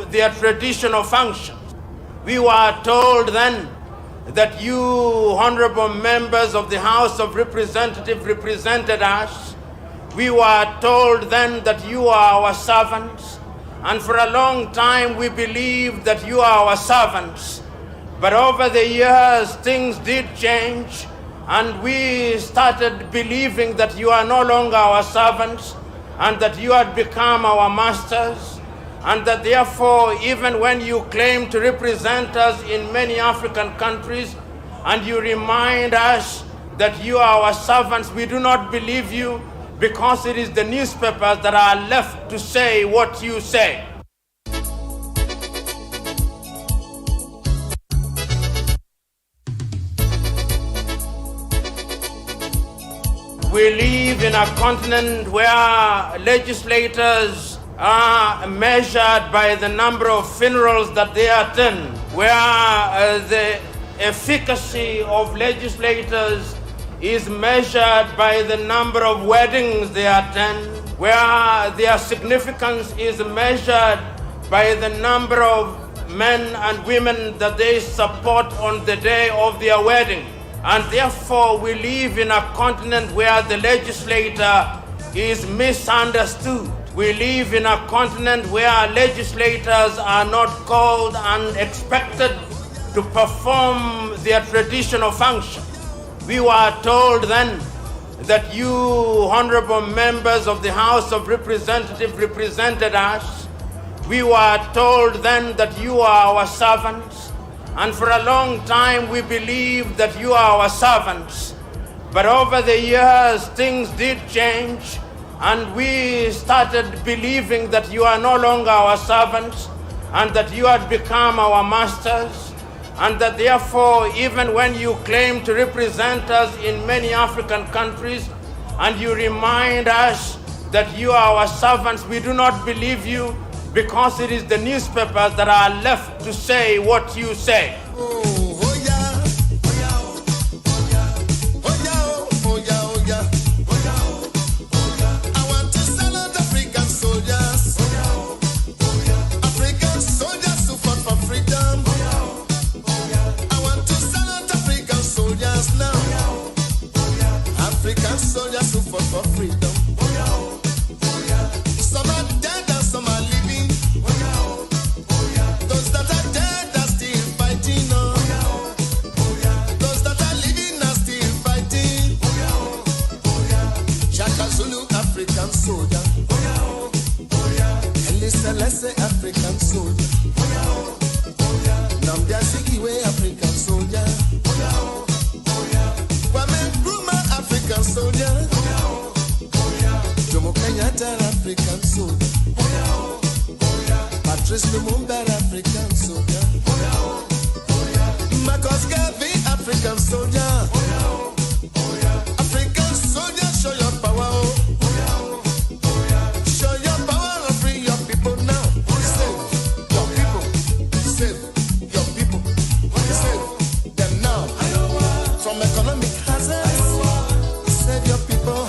their traditional functions. We were told then that you, honorable members of the House of Representatives, represented us. We were told then that you are our servants. And for a long time we believed that you are our servants. But over the years things did change, and we started believing that you are no longer our servants and that you had become our masters, and that therefore even when you claim to represent us in many African countries and you remind us that you are our servants, we do not believe you, because it is the newspapers that are left to say what you say. We live in a continent where legislators are measured by the number of funerals that they attend, where the efficacy of legislators is measured by the number of weddings they attend, where their significance is measured by the number of men and women that they support on the day of their wedding. And therefore we live in a continent where the legislator is misunderstood. We live in a continent where legislators are not called and expected to perform their traditional function. We were told then that you, honorable members of the House of Representatives, represented us. We were told then that you are our servants. And for a long time we believed that you are our servants. But over the years things did change, and we started believing that you are no longer our servants and that you had become our masters, and that therefore even when you claim to represent us in many African countries and you remind us that you are our servants, we do not believe you, because it is the newspapers that are left to say what you say. African soldiers who fought for freedom. Some are dead and some are living. Those that are dead are still fighting on. Those that are living are still fighting. Shaka Zulu, African soldier. Elisa Lesse, African soldier. Namdia Sikiwe, African soldier. African soldier, Jomo Kenyatta, African soldier, Patrice Lumumba, African soldier, Marcus Garvey, African soldier, African soldier, show your power, show your power and free your people now. Save your people, save your people, save them now from economic hazard. Save your people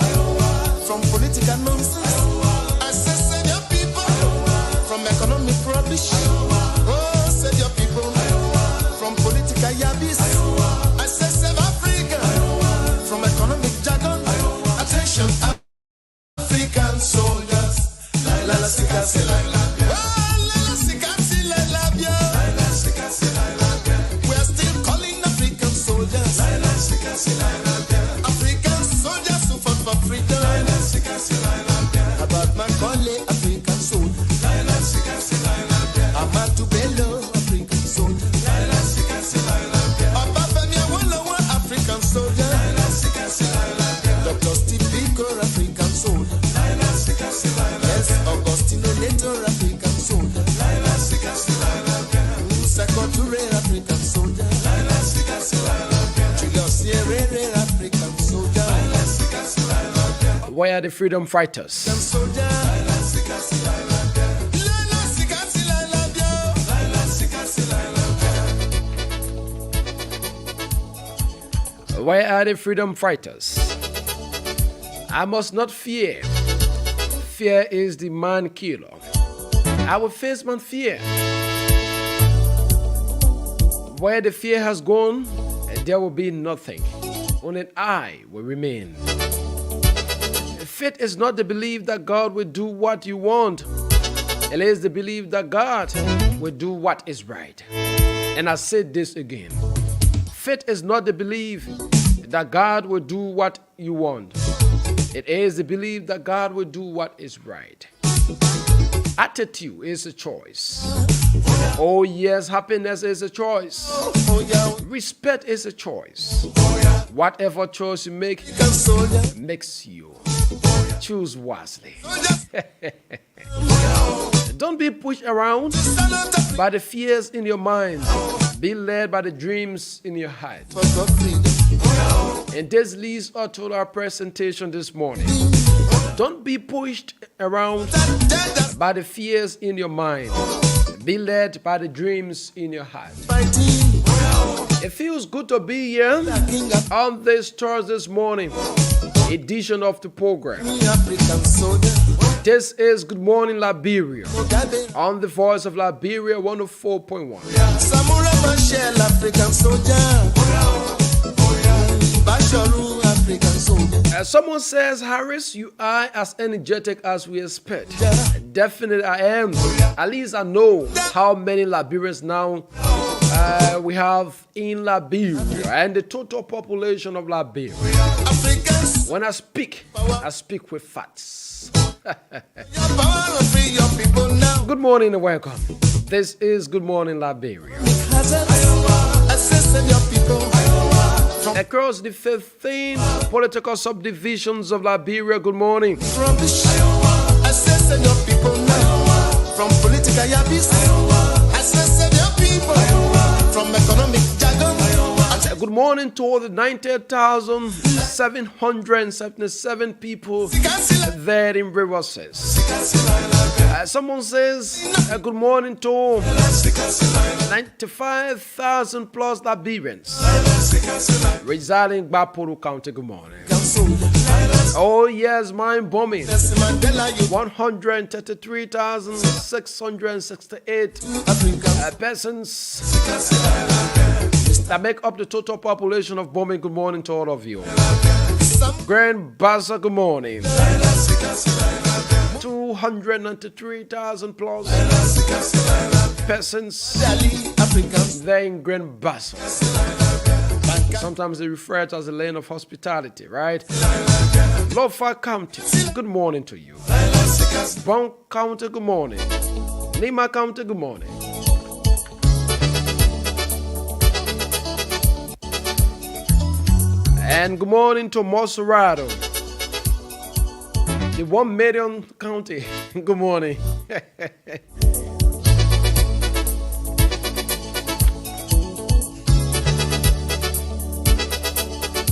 from political nonsense. I say save your people from economic rubbish. Oh, save your people from political yabis. I say save Africa from economic jargon. Attention, African soldiers. La la sika se la la bien. La la sika se la la bien. La sika se la la bien. We are still calling African soldiers. La sika se la la bien. African soldiers who fought for freedom. About Macaulay, African soldier. Amatu Bello, African soldier. Obafemi Awolowo, African soldier. Dr. Steve Biko, African soldier. Yes, Augustino Neto, African soldier. Seko Toure, African soldier. Julius Nyerere, African soldier. Where are the freedom fighters? Where are the freedom fighters? I must not fear. Fear is the man killer. I will face my fear. Where the fear has gone, there will be nothing. Only I will remain. Faith is not the belief that God will do what you want. It is the belief that God will do what is right. And I said this again. Faith is not the belief that God will do what you want. It is the belief that God will do what is right. Attitude is a choice. Oh yes, happiness is a choice. Respect is a choice. Whatever choice you make makes you. Choose wisely. Don't be pushed around by the fears in your mind. Be led by the dreams in your heart. And this leads us to our presentation this morning. Don't be pushed around by the fears in your mind. Be led by the dreams in your heart. It feels good to be here on this Thursday morning edition of the program. This is Good Morning Liberia on the Voice of Liberia 104.1. Someone says, Harris, you are as energetic as we expect. Definitely I am. At least I know how many Liberians now we have in Liberia and the total population of Liberia. When I speak with facts. Good morning and welcome. This is Good Morning Liberia. Across the 15 political subdivisions of Liberia, good morning. From political yabis, from economic jargon. Good morning to all the 90,777 people there in reverses. Someone says, good morning to 95,000 plus Liberians residing in Bapuru County. Good morning. Oh yes, mine bombing. 133,668 persons that make up the total population of bombing. Good morning to all of you. Grand Baza, good morning. 293,000 plus persons there in Grand Baza. Sometimes they refer to as the land of hospitality, right? Lofa County, good morning to you. Bon County, good morning. Lima County, good morning. And good morning to Monserrato, the 1 million county. Good morning.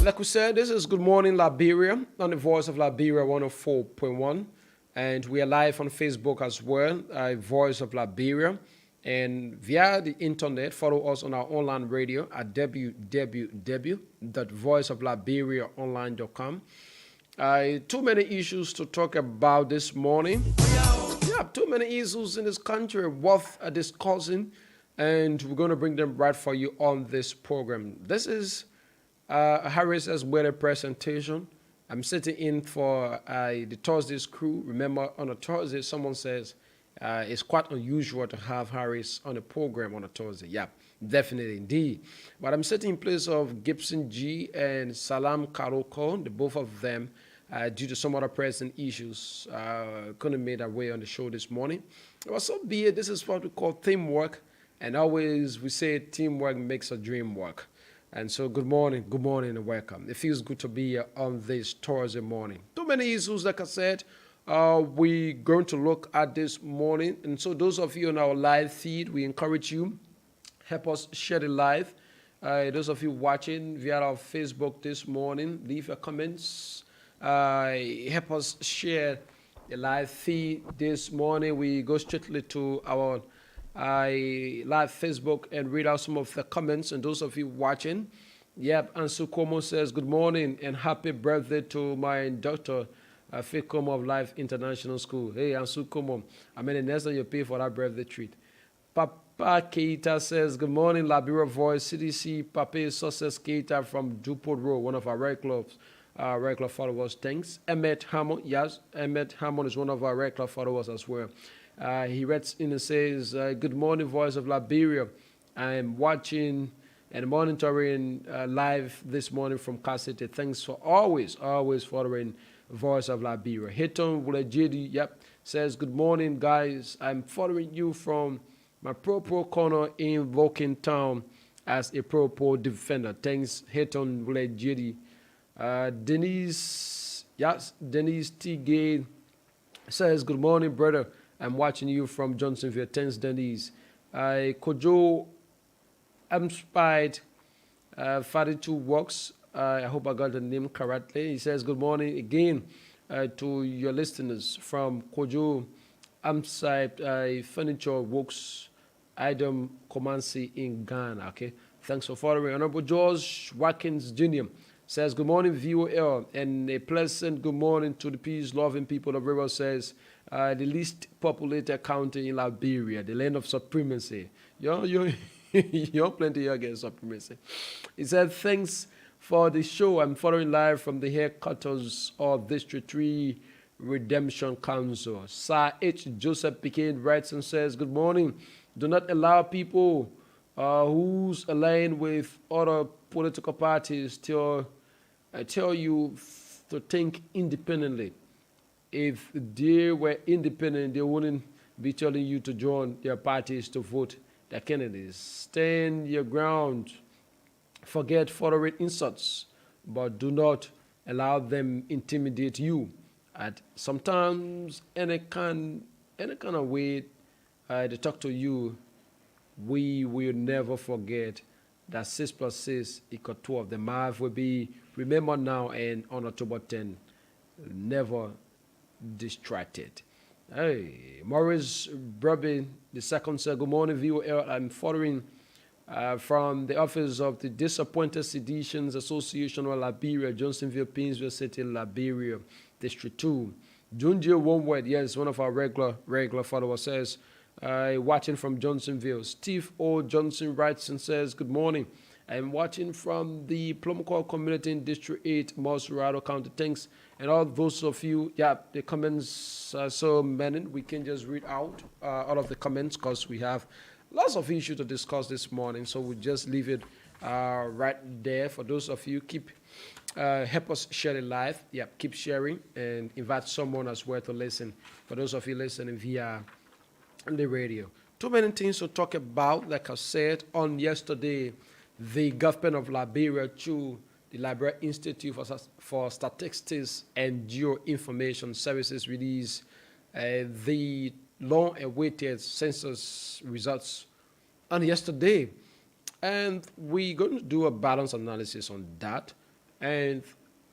Like we said, this is Good Morning Liberia on the Voice of Liberia 104.1. And we are live on Facebook as well, Voice of Liberia. And via the internet, follow us on our online radio at www.voiceofliberiaonline.com. Too many issues to talk about this morning. Yeah, too many issues in this country worth discussing. And we're going to bring them right for you on this program. This is Harris as well a presentation. I'm sitting in for the Thursday's crew. Remember, on a Thursday, someone says it's quite unusual to have Harris on a program on a Thursday. Yeah, definitely indeed. But I'm sitting in place of Gibson G and Salam Karoko, the both of them, due to some other present issues, couldn't make their way on the show this morning. Well, so be it. This is what we call teamwork. And always we say teamwork makes a dream work. And so good morning and welcome. It feels good to be here on this Thursday morning. Too many issues, like I said, we're going to look at this morning. And so those of you on our live feed, we encourage you, help us share the live. Those of you watching via our Facebook this morning, leave your comments. Help us share the live feed this morning. We go strictly to our live Facebook and read out some of the comments. And those of you watching, yep, Ansu Komo says, good morning and happy birthday to my daughter, Faith Como of Life International School. Hey, Ansu Como. I mean, the next time you pay for that birthday treat. Papa Keita says, good morning, Liberia-VOL, CDC, Papa Success Keita from Duport Road, one of our regular followers. Thanks. Emmett Hammond, yes, Emmett Hammond is one of our regular followers as well. He writes in and says, good morning, Voice of Liberia. I'm watching and monitoring live this morning from Cassette. Thanks for always following Voice of Liberia. Hiton Wulejidi, yep, says, good morning, guys. I'm following you from my pro corner in Vulcan Town as a pro defender. Thanks, Hiton Wulejidi. Denise T. Gay says, good morning, brother. I'm watching you from Johnsonville. Thanks, Denise. Kojo Amspied 42 Works. I hope I got the name correctly. He says, good morning again to your listeners from Kojo Amspied Furniture Works, Idom Komansi in Ghana. Okay, thanks for following. Honorable George Watkins Jr. says, good morning, VOL, and a pleasant good morning to the peace-loving people of River. Says, the least populated county in Liberia, the land of supremacy. You're plenty against supremacy. He said, thanks for the show. I'm following live from the headquarters of District 3 Redemption Council. Sir H. Joseph Piquet writes and says, good morning. Do not allow people who's aligned with other political parties tell you to think independently. If they were independent, they wouldn't be telling you to join their parties to vote their candidates. Stand your ground. Forget following insults, but do not allow them intimidate you. And sometimes any kind of way they talk to you, we will never forget that 6 + 6 = 12. The math will be remembered now and on October 10. Never distracted. Hey, Maurice Brubin II said, good morning, VOL. I'm following from the office of the Disappointed Seditions Association of Liberia, Johnsonville, Painesville City, Liberia, District 2. Junjie Wonward, yes, one of our regular followers, says, watching from Johnsonville. Steve O. Johnson writes and says, good morning. I'm watching from the Plumcor community in District 8, Mosurado County. Thanks. And all those of you, yeah, the comments are so many. We can just read out all of the comments because we have lots of issues to discuss this morning. So we'll just leave it right there. For those of you, help us share it live. Yeah, keep sharing and invite someone as well to listen. For those of you listening via the radio. Too many things to talk about. Like I said on yesterday, the government of Liberia, through the Liberia Institute for Statistics and Geoinformation Services, released the long-awaited census results on yesterday. And we're going to do a balance analysis on that. And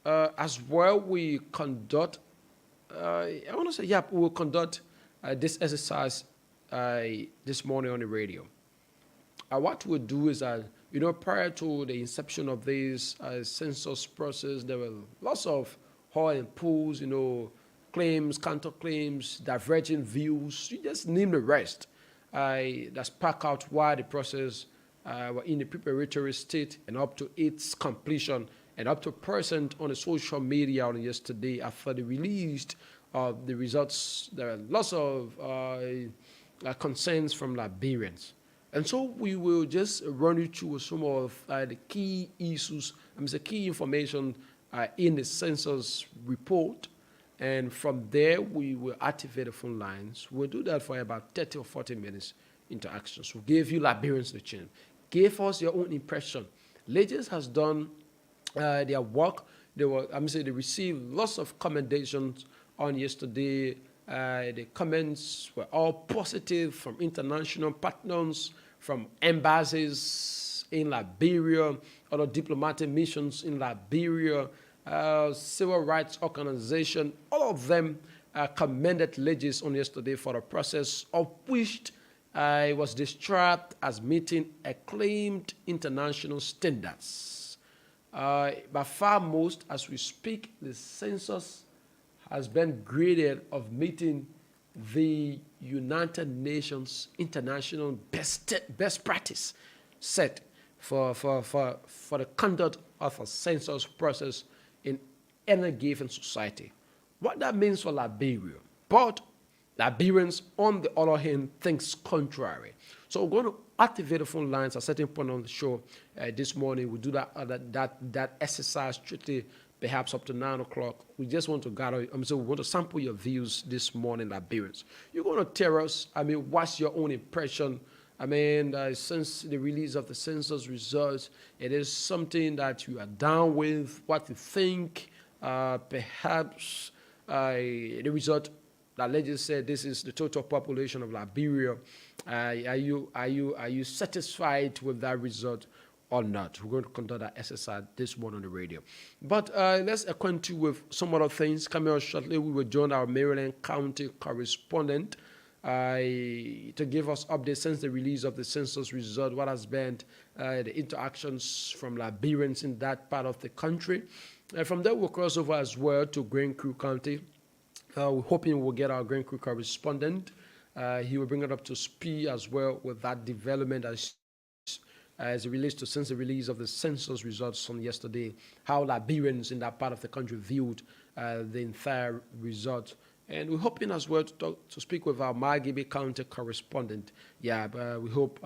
as well, we conduct, we'll conduct this exercise this morning on the radio. What we'll do is prior to the inception of this census process, there were lots of haul and pulls, claims, counterclaims, divergent views, you just name the rest. That spark out why the process were in the preparatory state and up to its completion and up to present on the social media on yesterday after the release of the results. There are lots of concerns from Liberians. And so we will just run you through some of the key issues, the key information in the census report. And from there, we will activate the phone lines. We'll do that for about 30 or 40 minutes interaction. So give you Liberians the chance. Give us your own impression. Legends has done their work. They received lots of commendations on yesterday. The comments were all positive from international partners, from embassies in Liberia, other diplomatic missions in Liberia, civil rights organization. All of them commended Legis on yesterday for the process of which was described as meeting acclaimed international standards. By far most, as we speak, the census has been graded of meeting the United Nations international best practice set for the conduct of a census process in any given society. What that means for Liberia, but Liberians, on the other hand, thinks contrary. So we're going to activate the phone lines at a certain point on the show this morning. We'll do that exercise strictly perhaps up to 9 o'clock. We just want to gather, so we want to sample your views this morning, Liberians. You're going to tell us, what's your own impression? Since the release of the census results, it is something that you are down with, what you think, perhaps the result that let's just say this is the total population of Liberia. Are you satisfied with that result or not? We're going to conduct that exercise this morning on the radio. But let's acquaint you with some other things. Coming up shortly, we will join our Maryland County correspondent to give us updates since the release of the census result, what has been the interactions from Liberians in that part of the country. From there, we'll cross over as well to Grand Crew County. We're hoping we'll get our Grand Crew correspondent. He will bring it up to speed as well with that development as it relates to since the release of the census results from yesterday, how Liberians in that part of the country viewed the entire result. And we're hoping as well to speak with our Margibi County correspondent. But we hope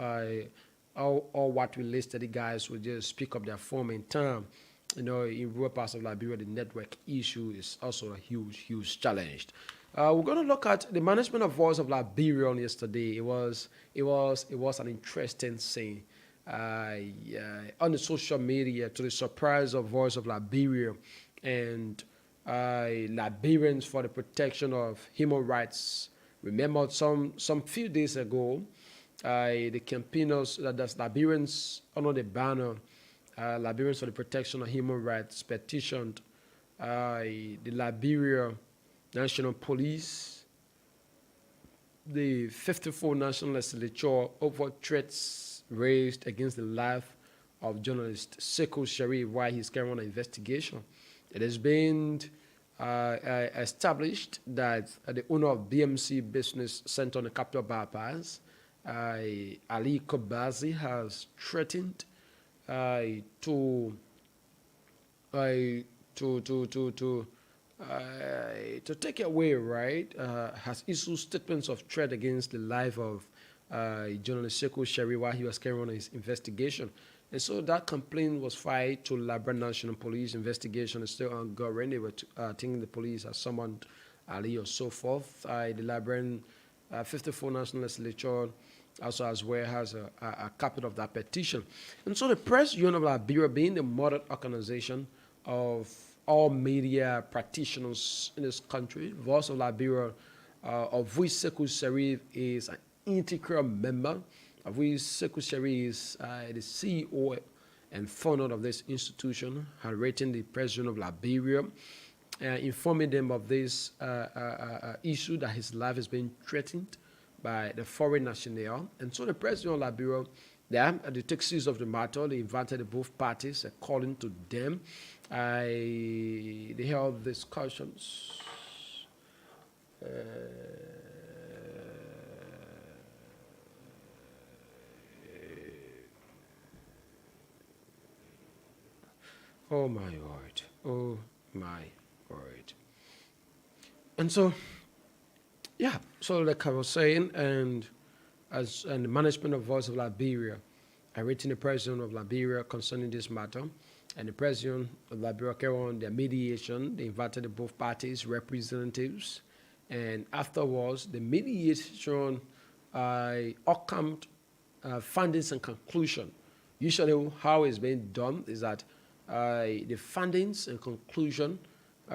all what we listed, the guys will just speak up their form in time. In rural parts of Liberia, the network issue is also a huge challenge. We're going to look at the management of Voice of Liberia on yesterday. It was an interesting scene on the social media, to the surprise of Voice of Liberia and Liberians for the protection of human rights. Remember, some few days ago, the campaigners, that's Liberians under the banner, Liberians for the Protection of Human Rights petitioned the Liberia National Police, the 54 National Legislature over threats raised against the life of journalist Sekou Sharif while he's carrying on an investigation. It has been established that the owner of BMC Business Center on the Capital Bypass, Ali Kobazi, has threatened to take away, right? Has issued statements of threat against the life of journalist Sekou Sharif while he was carrying on his investigation. And so that complaint was filed to Liberia National Police. Investigation is still ongoing. They were thinking the police has summoned Ali or so forth. The Liberian 54 National Legislature also as well has a copy of that petition. And so the Press Union of Liberia, being the mother organization of all media practitioners in this country, Voice of Liberia, of which Sekou Sharif is an integral member, of which Sekou Sharif is the CEO and founder of this institution, had written the Press Union of Liberia, informing them of this issue that his life is being threatened by the foreign national. And so the President of Liberia, they took seize of the matter. They invited both parties, according to them. They held discussions. Oh my word. Oh my word. And so, so like I was saying, and the management of Voice of Liberia, I written the President of Liberia concerning this matter, and the President of Liberia carried on their mediation. They invited both parties' representatives, and afterwards, the mediation outcome findings and conclusion. Usually how it's being done is that the findings and conclusion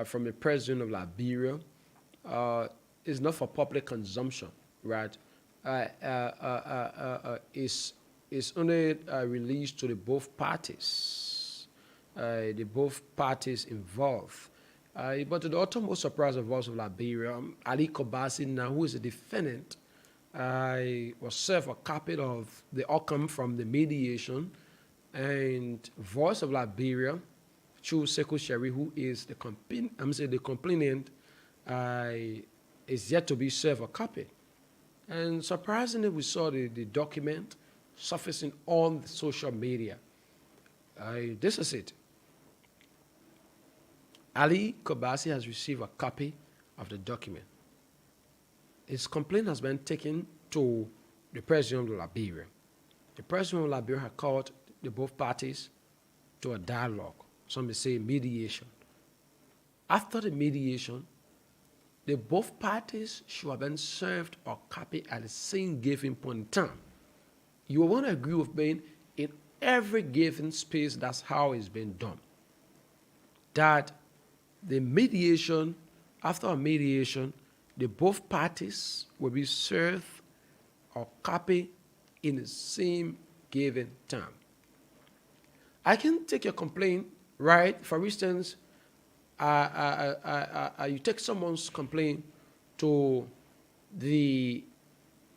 from the President of Liberia is not for public consumption, right? Is only released to the both parties involved. But to the uttermost surprise of Voice of Liberia, Ali Kobasi, now who is a defendant, was served a copy of the outcome from the mediation, and Voice of Liberia, through Sekou Sharif, who is the complainant, is yet to be served a copy. And surprisingly, we saw the document surfacing on the social media. This is it. Ali Kobasi has received a copy of the document. His complaint has been taken to the president of Liberia. The president of Liberia had called the both parties to a dialogue, some may say mediation. After the mediation, the both parties should have been served a copy at the same given point in time. You will want to agree with me, in every given space, that's how it's been done. That the mediation, after a mediation, the both parties will be served a copy in the same given time. I can take your complaint, right? For instance, you take someone's complaint to the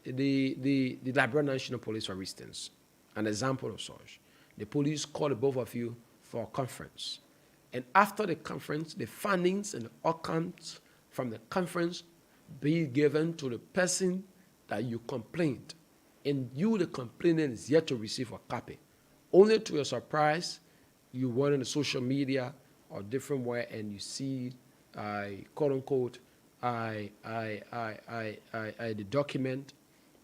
Liberia National Police, for instance, an example of such. The police call the both of you for a conference. And after the conference, the findings and the outcomes from the conference be given to the person that you complained. And you, the complainant, is yet to receive a copy. Only to your surprise, you went on the social media or different way and you see, quote unquote, the document,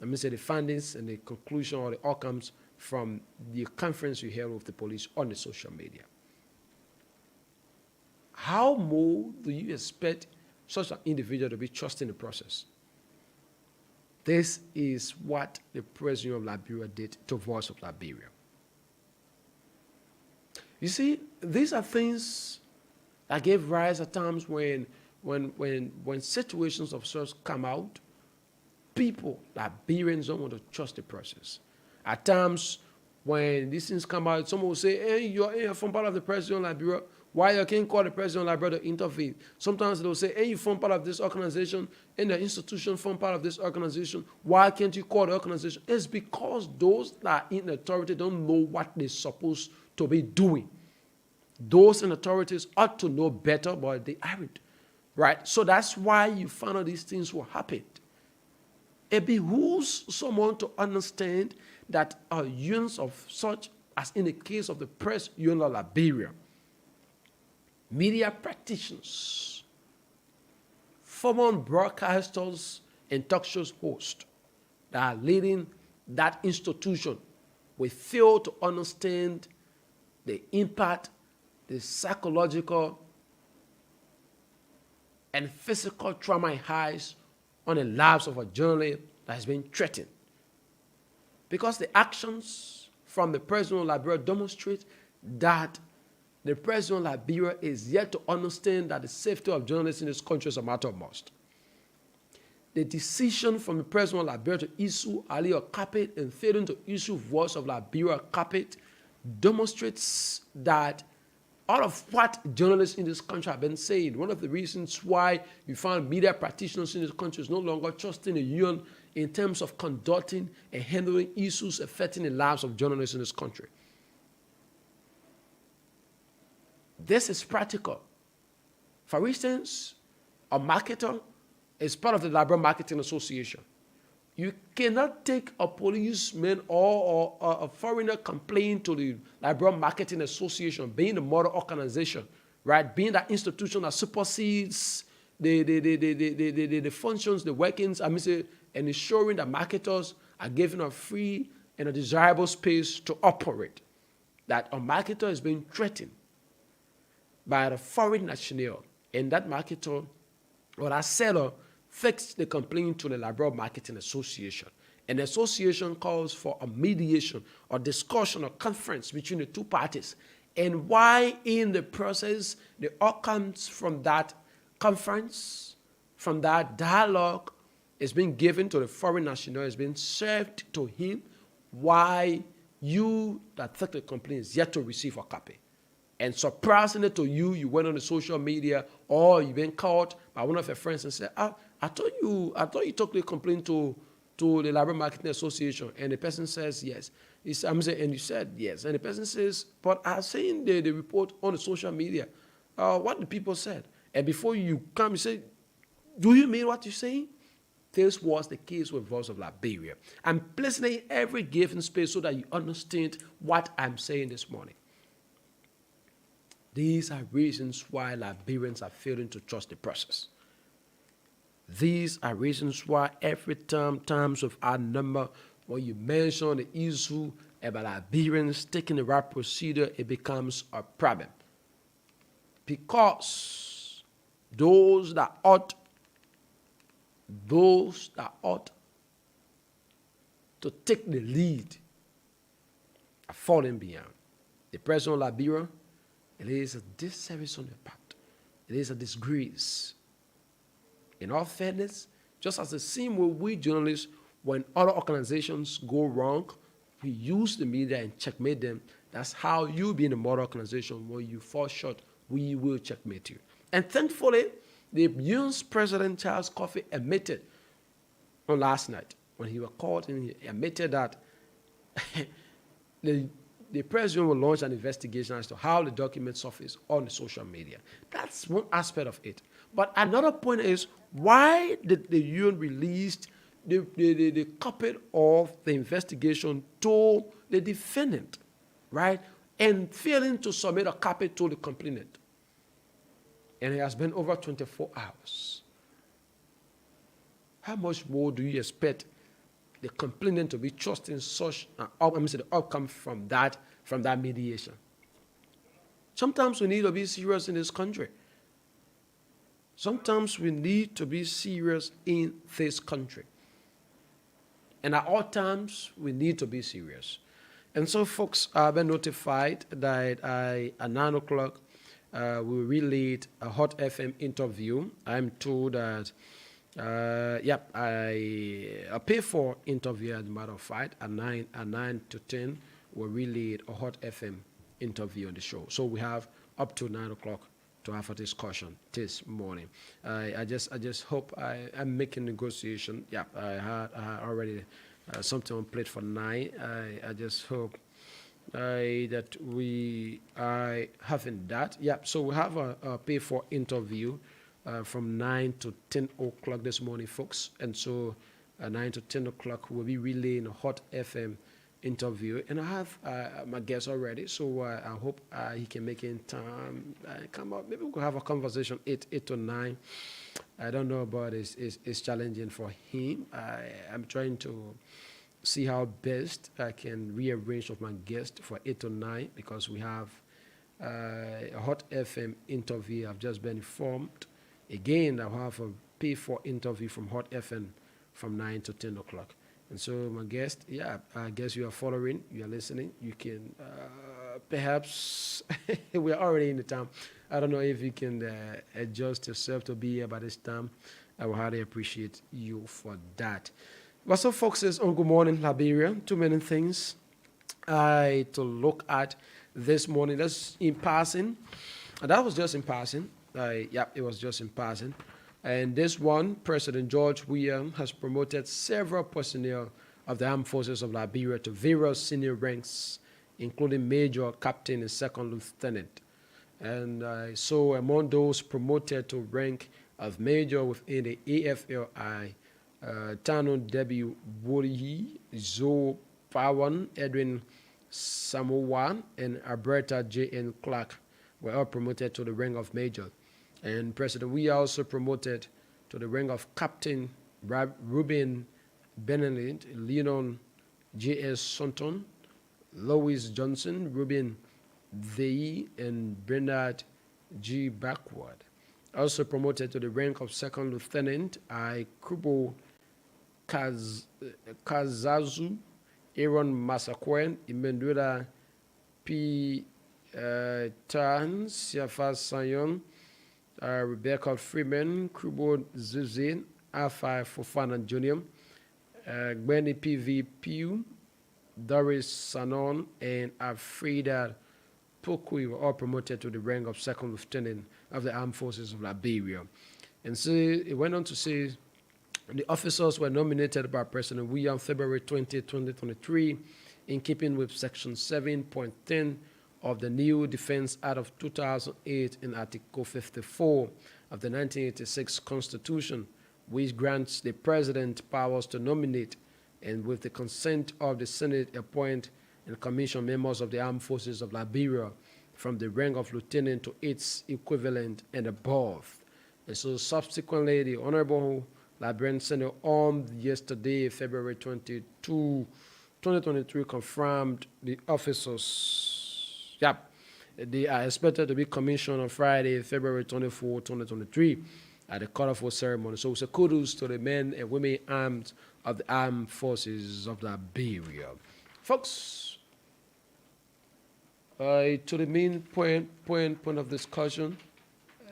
let me say the findings and the conclusion or the outcomes from the conference you held with the police on the social media. How more do you expect such an individual to be trusting the process? This is what the president of Liberia did to Voice of Liberia. You see, these are things that gave rise at times when situations of sorts come out, people, Liberians, don't want to trust the process. At times when these things come out, someone will say, hey, you're from part of the president of Liberia. Why you can't call the president of Liberia to intervene? Sometimes they'll say, hey, you form part of this organization, and the institution form part of this organization. Why can't you call the organization? It's because those that are in authority don't know what they're supposed to be doing. Those in authorities ought to know better, but they aren't. Right? So that's why you find out these things will happen. It behooves someone to understand that unions of such, as in the case of the press union of Liberia, media practitioners, former broadcasters and talk shows hosts that are leading that institution will fail to understand the impact, the psychological and physical trauma it has on the lives of a journalist that has been threatened. Because the actions from the president of Liberia demonstrate that the president of Liberia is yet to understand that the safety of journalists in this country is a matter of must. The decision from the president of Liberia to issue Ali a carpet and failing to issue Voice of Liberia a carpet demonstrates that all of what journalists in this country have been saying, one of the reasons why you find media practitioners in this country is no longer trusting the union in terms of conducting and handling issues affecting the lives of journalists in this country. This is practical. For instance, a marketer is part of the Liberia Marketing Association. You cannot take a policeman or a foreigner complaint to the Liberia Marketing Association, being the mother organization, right? Being that institution that supersedes the functions, the workings, and ensuring that marketers are given a free and a desirable space to operate. That a marketer is being threatened by the foreign national, and that marketer or that seller fixed the complaint to the Liberia Marketing Association. And the association calls for a mediation or discussion or conference between the two parties. And why in the process, the outcomes from that conference, from that dialogue, is being given to the foreign national, is being served to him, why you that took the complaint is yet to receive a copy. And surprisingly to you, you went on the social media or you've been caught by one of your friends and said, I thought you took the complaint to the Liberia Marketing Association, and the person says yes. And you said yes. And the person says, but I've seen the report on the social media. What the people said. And before you come, you say, Do you mean what you're saying? This was the case with Voice of Liberia. I'm placing it in every given space so that you understand what I'm saying this morning. These are reasons why Liberians are failing to trust the process. These are reasons why every time, times of our number, when you mention the issue about Liberians taking the right procedure, it becomes a problem. Because those that ought to take the lead are falling behind. The president of Liberia, it is a disservice on the part. It is a disgrace. In all fairness, just as the same way we journalists, when other organizations go wrong, we use the media and checkmate them. That's how you be in a model organization. When you fall short, we will checkmate you. And thankfully, the UN's President Charles Coffey admitted on last night, when he was called, and he admitted that the president will launch an investigation as to how the documents surface on the social media. That's one aspect of it. But another point is, why did the UN release the copy of the investigation to the defendant, right? And failing to submit a copy to the complainant. And it has been over 24 hours. How much more do you expect the complainant to be trusting such the outcome from that mediation? Sometimes we need to be serious in this country. Sometimes we need to be serious in this country. And at all times, we need to be serious. And so, folks, I've been notified that at 9 o'clock, we relayed a Hot FM interview. I'm told that, a pay-for interview, as a matter of fact, at 9 to 10, we relayed a Hot FM interview on the show. So we have up to 9 o'clock to have a discussion this morning. I just hope I'm making negotiation. Yeah, I had already something on plate for 9. I just hope that we are having that. Yeah, so we have a pay for interview from 9 to 10 o'clock this morning, folks. And so 9 to 10 o'clock, we'll be relaying a Hot FM interview. And I have my guest already, so I hope he can make it in time. Come up, maybe we could have a conversation 8 to 9. I don't know, but it's challenging for him. I'm trying to see how best I can rearrange of my guest for 8 to 9, because we have a Hot FM interview. I've just been informed. Again, I'll have a pay-for interview from Hot FM from 9 to 10 o'clock. And so my guest, I guess you are following, you are listening. You can perhaps, we are already in the time. I don't know if you can adjust yourself to be here by this time. I will highly appreciate you for that. But so, folks, is on Good Morning Liberia. Too many things to look at this morning. That's in passing. That was just in passing. It was just in passing. And this one, President George Weah has promoted several personnel of the Armed Forces of Liberia to various senior ranks, including major, captain, and second lieutenant. And so among those promoted to rank of major within the AFLI, Tano W. Wolihi, Zoe Pawan, Edwin Samoa, and Alberta J.N. Clark were all promoted to the rank of major. And President Weah also promoted to the rank of Captain Ruben Benelid, Leon J.S. Sonton, Lois Johnson, Ruben Vei, and Bernard G. Backward. Also promoted to the rank of Second Lieutenant, Kubo Kazazu, Aaron Masakwen, Imendura P. Tan, Siafa Sayon, Rebecca Freeman, Kubo Zuzin, Alpha Fofana Jr., Gwenny P.V. Pew, Doris Sanon, and Alfreda Pokui were all promoted to the rank of Second Lieutenant of the Armed Forces of Liberia. And so it went on to say the officers were nominated by President Weah on February 20, 2023, in keeping with Section 7.10 of the new Defense Act of 2008 in Article 54, of the 1986 Constitution, which grants the president powers to nominate and, with the consent of the Senate, appoint and commission members of the armed forces of Liberia from the rank of lieutenant to its equivalent and above. And so subsequently, the Honorable Liberian Senate on yesterday, February 22, 2023, confirmed the officers. Yep. They are expected to be commissioned on Friday, February 24, 2023, at the cut-off ceremony. So it's a kudos to the men and women armed of the armed forces of Liberia. Folks, to the main point of discussion.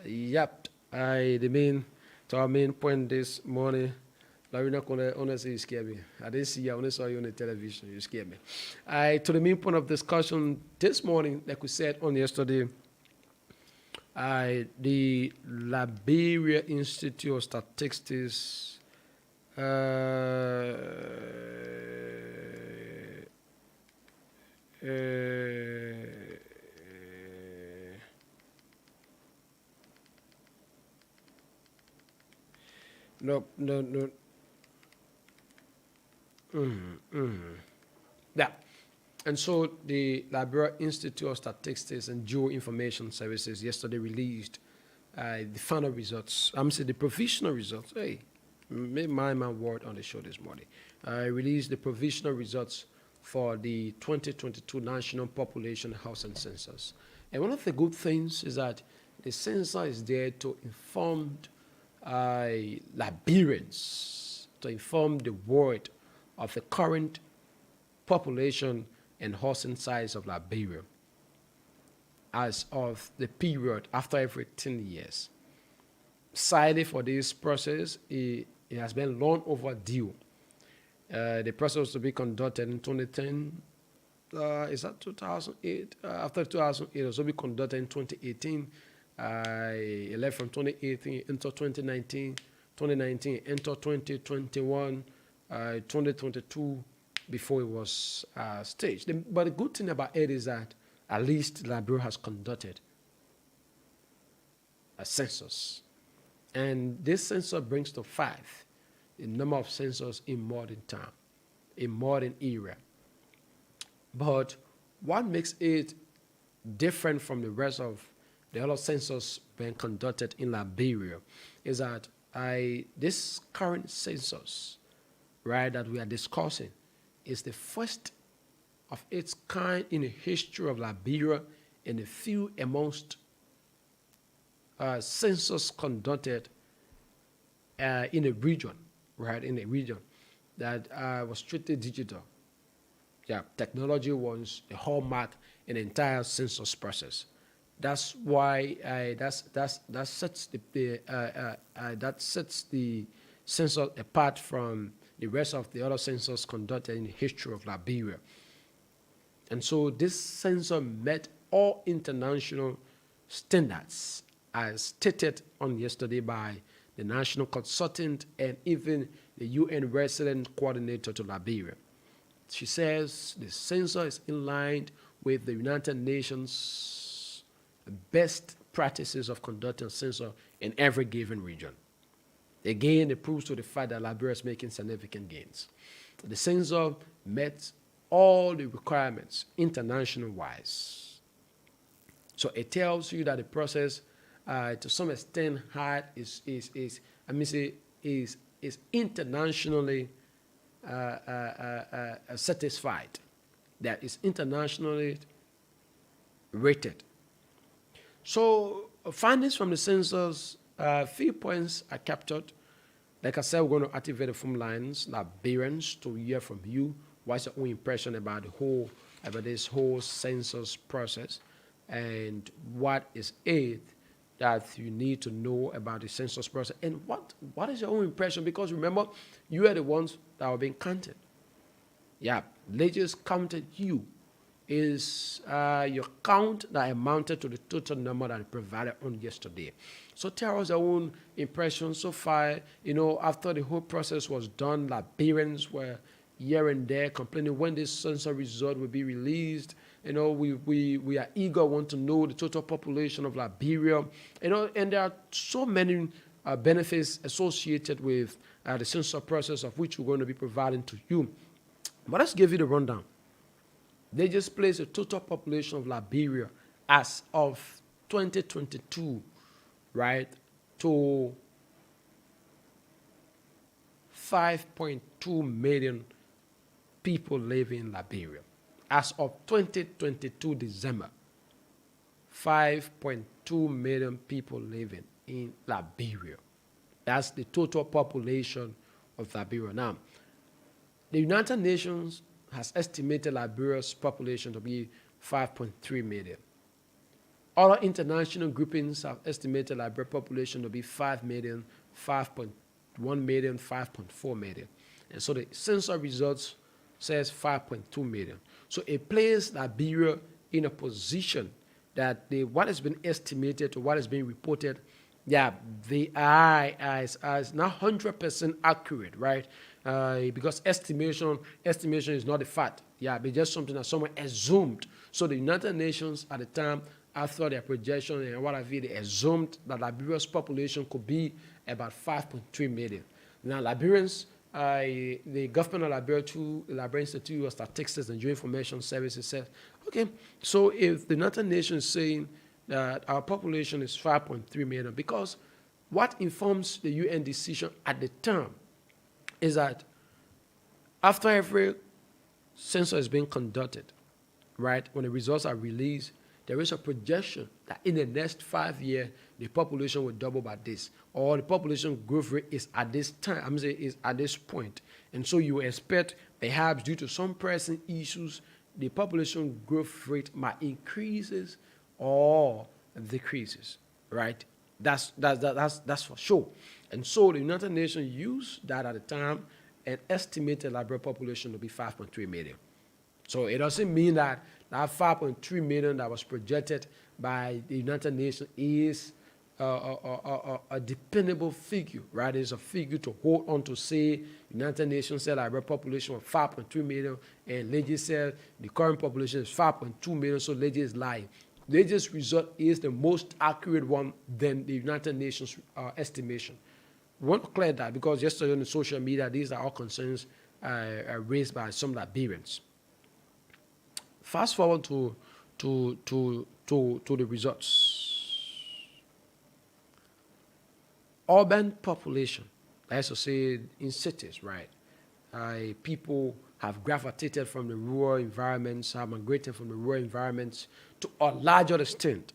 Yep, to our main point this morning. Larina, honestly, you scared me. I didn't see you. I only saw you on the television. You scared me. To the main point of discussion this morning, like we said on yesterday, the Liberia Institute of Statistics no. Yeah. And so the Liberia Institute of Statistics and Geoinformation Services yesterday released the final results. I'm saying the provisional results. Hey, made my word on the show this morning. Released the provisional results for the 2022 National Population Housing Census. And one of the good things is that the census is there to inform Liberians, to inform the world of the current population and housing size of Liberia as of the period after every 10 years. Cited for this process, it has been long overdue. The process was to be conducted in 2010. Is that 2008? After 2008, it was to be conducted in 2018. It left from 2018 into 2019, 2019 into 2021, 2022 before it was staged. But the good thing about it is that at least Liberia has conducted a census. And this census brings to 5 the number of census in modern time, in modern era. But what makes it different from the rest of the other census being conducted in Liberia is that this current census, right, that we are discussing is the first of its kind in the history of Liberia and a few amongst census conducted in a region, right, in a region that was strictly digital. Yeah, technology was a hallmark in the entire census process. That's why that sets the census apart from the rest of the other census conducted in the history of Liberia. And so this census met all international standards as stated on yesterday by the national consultant and even the UN resident coordinator to Liberia. She says the census is in line with the United Nations best practices of conducting census in every given region. Again, it proves to the fact that Liberia is making significant gains. The census met all the requirements international-wise. So it tells you that the process, to some extent, is internationally satisfied. That is internationally rated. So findings from the census, few points are captured. Like I said, we're going to activate the phone lines, Liberians, to hear from you. What's your own impression about this whole census process, and what is it that you need to know about the census process, and what is your own impression? Because remember, you are the ones that are being counted. Yeah, they just counted you. Is your count that amounted to the total number that I provided on yesterday. So tell us your own impression so far. After the whole process was done, Liberians were here and there, complaining when this census result will be released. We are eager, want to know the total population of Liberia. And there are so many benefits associated with the census process, of which we're going to be providing to you. But let's give you the rundown. They just placed the total population of Liberia as of 2022, right, to 5.2 million people living in Liberia. As of 2022 December, 5.2 million people living in Liberia. That's the total population of Liberia. Now, the United Nations has estimated Liberia's population to be 5.3 million. Other international groupings have estimated Liberia population to be 5 million, 5.1 million, 5.4 million. And so the census results says 5.2 million. So it places Liberia in a position that what has been estimated to what has been reported, they are as not 100% accurate, right? Because estimation is not a fact. But just something that someone assumed. So the United Nations at the time, after their projection and what have you, they assumed that Liberia's population could be about 5.3 million. Now, Liberians, the government of Liberia, through the Liberian Institute of Statistics and Geoinformation Services, said, okay, so if the United Nations is saying that our population is 5.3 million, because what informs the UN decision at the time is that after every census is being conducted, right, when the results are released, there is a projection that in the next 5 years, the population will double by this, or the population growth rate is at this time, is at this point. And so you expect, perhaps due to some pressing issues, the population growth rate might increases or decreases, right? That's for sure. And so the United Nations used that at the time and estimated Liberia population to be 5.3 million. So it doesn't mean that 5.3 million that was projected by the United Nations is a dependable figure, right? It's a figure to hold on to say United Nations said Liberia population was 5.3 million and Legis said the current population is 5.2 million, so Legis is lying. Legis result is the most accurate one than the United Nations estimation. We want to clear that because yesterday on the social media, these are all concerns raised by some Liberians. Fast forward to the results. Urban population, that is to say in cities, right? People have gravitated from the rural environments, have migrated from the rural environments to a larger extent.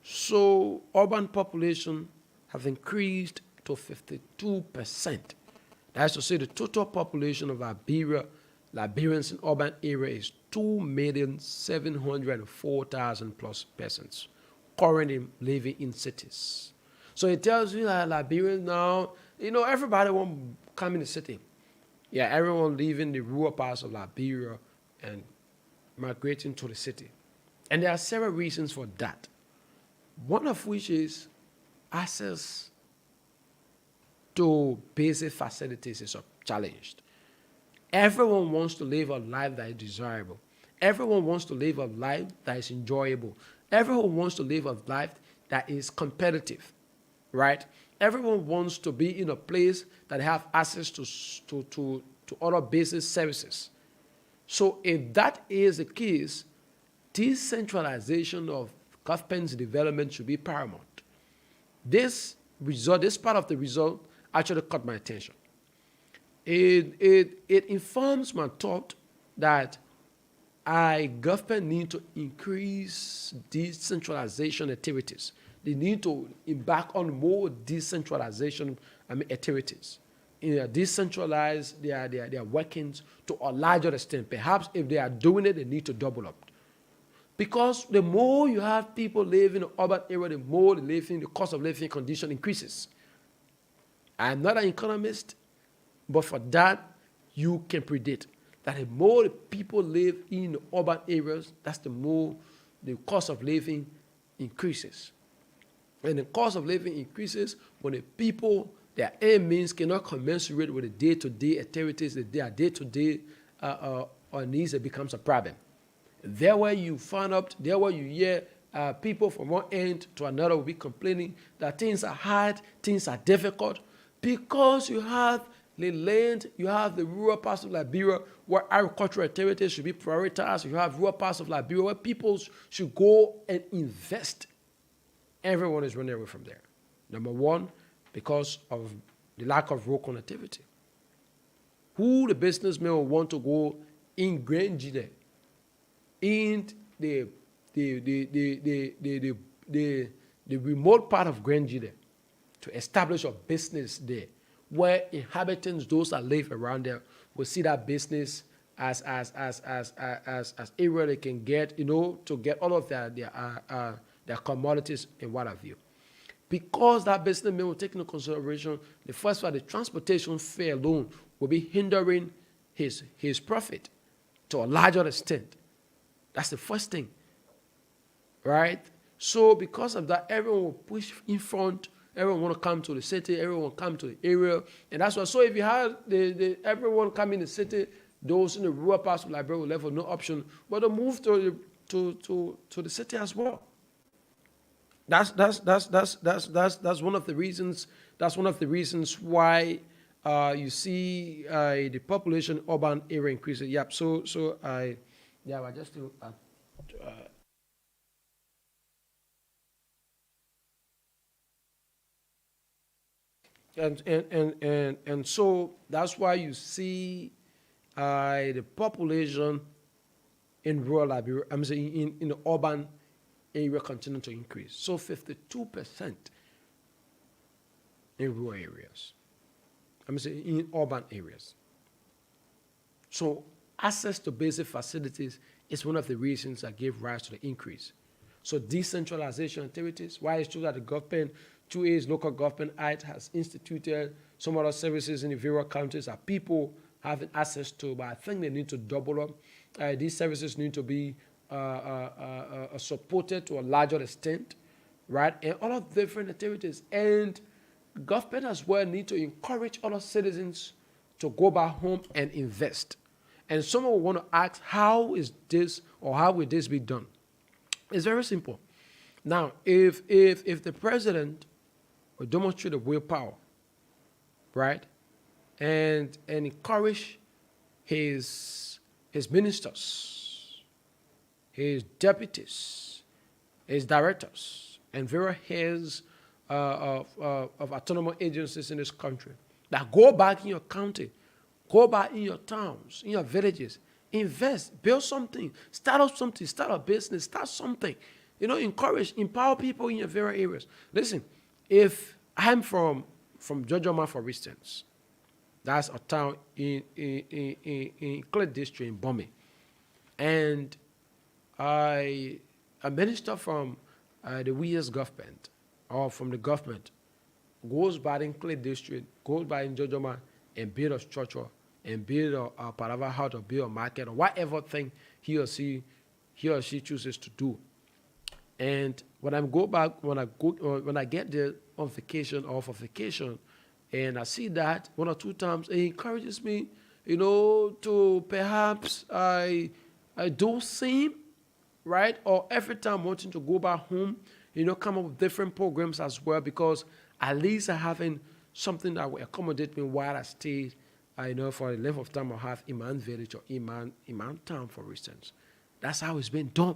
So urban population have increased to 52%. That is to say the total population of Liberians in urban area is 2,704,000 plus persons currently living in cities. So it tells you that Liberians now, everybody won't come in the city. Everyone leaving the rural parts of Liberia and migrating to the city. And there are several reasons for that. One of which is access to basic facilities is challenged. Everyone wants to live a life that is desirable. Everyone wants to live a life that is enjoyable. Everyone wants to live a life that is competitive, right? Everyone wants to be in a place that have access to other basic services. So if that is the case, decentralization of government's development should be paramount. This part of the result actually caught my attention. It informs my thought that government need to increase decentralization activities. They need to embark on more decentralization activities. Decentralize their workings to a larger extent. Perhaps if they are doing it, they need to double up. Because the more you have people living in an urban area, the more the cost of living condition increases. I'm not an economist, but for that, you can predict that the more the people live in the urban areas, that's the more the cost of living increases. And the cost of living increases when the people, their earnings cannot commensurate with the day-to-day activities, their day-to-day needs, it becomes a problem. There where you find out, there where you hear people from one end to another will be complaining that things are hard, things are difficult, because you have the land, you have the rural parts of Liberia where agricultural activities should be prioritized. You have rural parts of Liberia where people should go and invest. Everyone is running away from there. Number one, because of the lack of rural connectivity. Who the businessmen will want to go in Grenjide, in the remote part of Grenjide, to establish a business there, where inhabitants, those that live around there, will see that business as area they can get, to get all of their commodities and what have you. Because that businessman will take into consideration the first one, the transportation fare alone will be hindering his profit to a larger extent. That's the first thing, right? So because of that, everyone will push in front. Everyone want to come to the city. Everyone will come to the area, and that's why. So if you have everyone come in the city, those in the rural parts of Liberia will have no option but to move to the city as well. That's one of the reasons. That's one of the reasons why you see the population urban area increases. Yep. So I just do. And so that's why you see the population in rural Liberia, I'm saying in the urban area, continue to increase. So 52% in rural areas. I'm saying in urban areas. So access to basic facilities is one of the reasons that gave rise to the increase. So decentralization activities, why it's true that the government, through its local government act, has instituted some other services in the various counties that people having access to, but I think they need to double up. These services need to be supported to a larger extent, right? And all of different activities. And government as well need to encourage other citizens to go back home and invest. And someone will want to ask, how is this, or how will this be done? It's very simple. Now, if the president will demonstrate the willpower, right, and encourage his ministers, his deputies, his directors, and various heads of autonomous agencies in this country, that go back in your county, go back in your towns, in your villages, invest, build something, start up something, start a business, start something. Encourage, empower people in your various areas. Listen, if I'm from Jojoma, for instance, that's a town in Clay District in Bome, and a minister from the WES government or from the government goes by in Clay District, goes by in Jojoma and build a structure and build a Parava house or build a market or whatever thing he or she chooses to do. And when I get there on vacation or for vacation, and I see that one or two times, it encourages me, to perhaps I do same, right? Or every time wanting to go back home, come up with different programs as well, because at least I having something that will accommodate me while I stay, for the length of time I have Iman Village or Iman Town, for instance. That's how it's been done.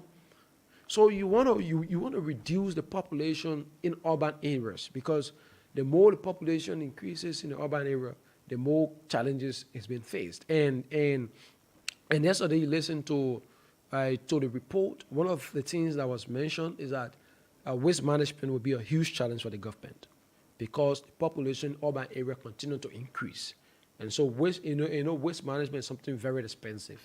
So you want to reduce the population in urban areas, because the more the population increases in the urban area, the more challenges is being faced. And yesterday you listened to the report. One of the things that was mentioned is that waste management will be a huge challenge for the government, because the population in urban area continue to increase. And so waste management is something very expensive.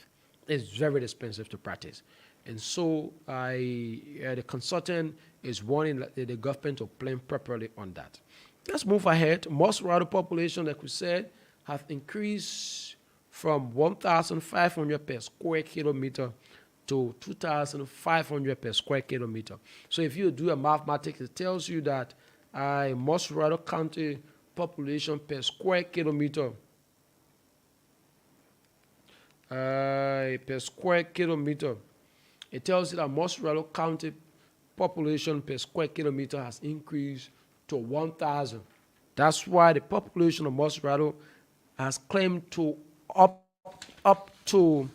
It's very expensive to practice. And so the consultant is warning the government to plan properly on that. Let's move ahead. Most rural population, like we said, have increased from 1,500 per square kilometer to 2,500 per square kilometer. So if you do a mathematics, it tells you that most rural county population per square kilometer. Per square kilometer. It tells you that Mosurado County population per square kilometer has increased to 1,000. That's why the population of Mosurado has claimed to up to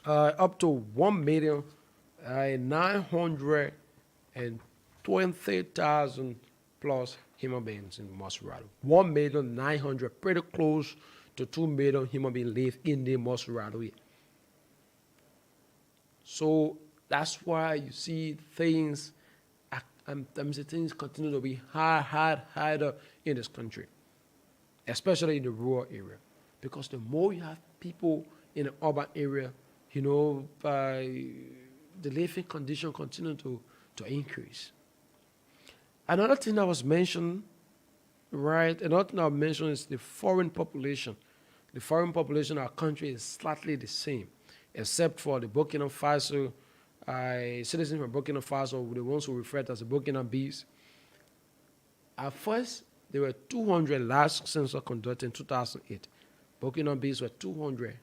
1,920,000 plus human beings in Mosurado. 1,900,000, pretty close to 2 million human beings live in the Mosurado. So that's why you see things, things continue to be harder in this country, especially in the rural area. Because the more you have people in the urban area, the living condition continue to increase. Another thing that was mentioned, another thing I mentioned is the foreign population. The foreign population of our country is slightly the same, except for the Burkina Faso, citizens from Burkina Faso, the ones who referred to as the Burkina Bees. At first, there were 200 last census conducted in 2008. Burkina Bees were 200.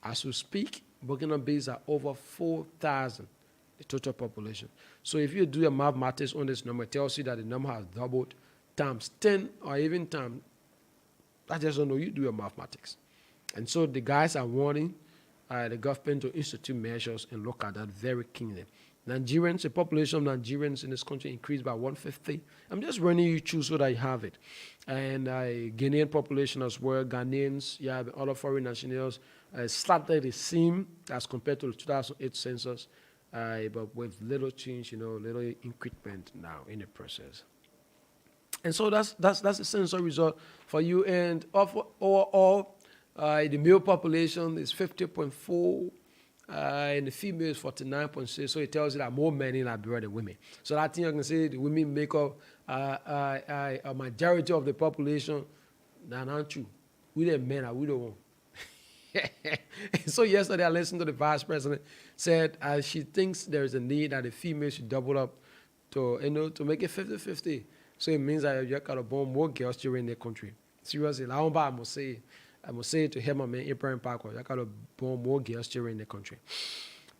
As we speak, Burkina Bees are over 4,000, the total population. So if you do your mathematics on this number, it tells you that the number has doubled times 10 or even times, I just don't know, you do your mathematics. And so the guys are warning the government to institute measures and look at that very keenly. Nigerians, the population of Nigerians in this country increased by 150. I'm just running you through so that you have it. And Ghanaian population as well, Ghanaians, you have other foreign nationals, slightly the same as compared to the 2008 census, but with little change, little increment now in the process. And so that's the census result for you. And overall, the male population is 50.4, and the female is 49.6. So it tells you that more men in Liberia than women. So that thing I can say the women make up a majority of the population. Now, not true. We the men are we the one. So yesterday I listened to the vice president said she thinks there is a need that the female should double up to make it 50-50. So it means that you got to born more girls during the country. Seriously, I must say it to him, man, Abraham Parker. You got to born more girls during the country.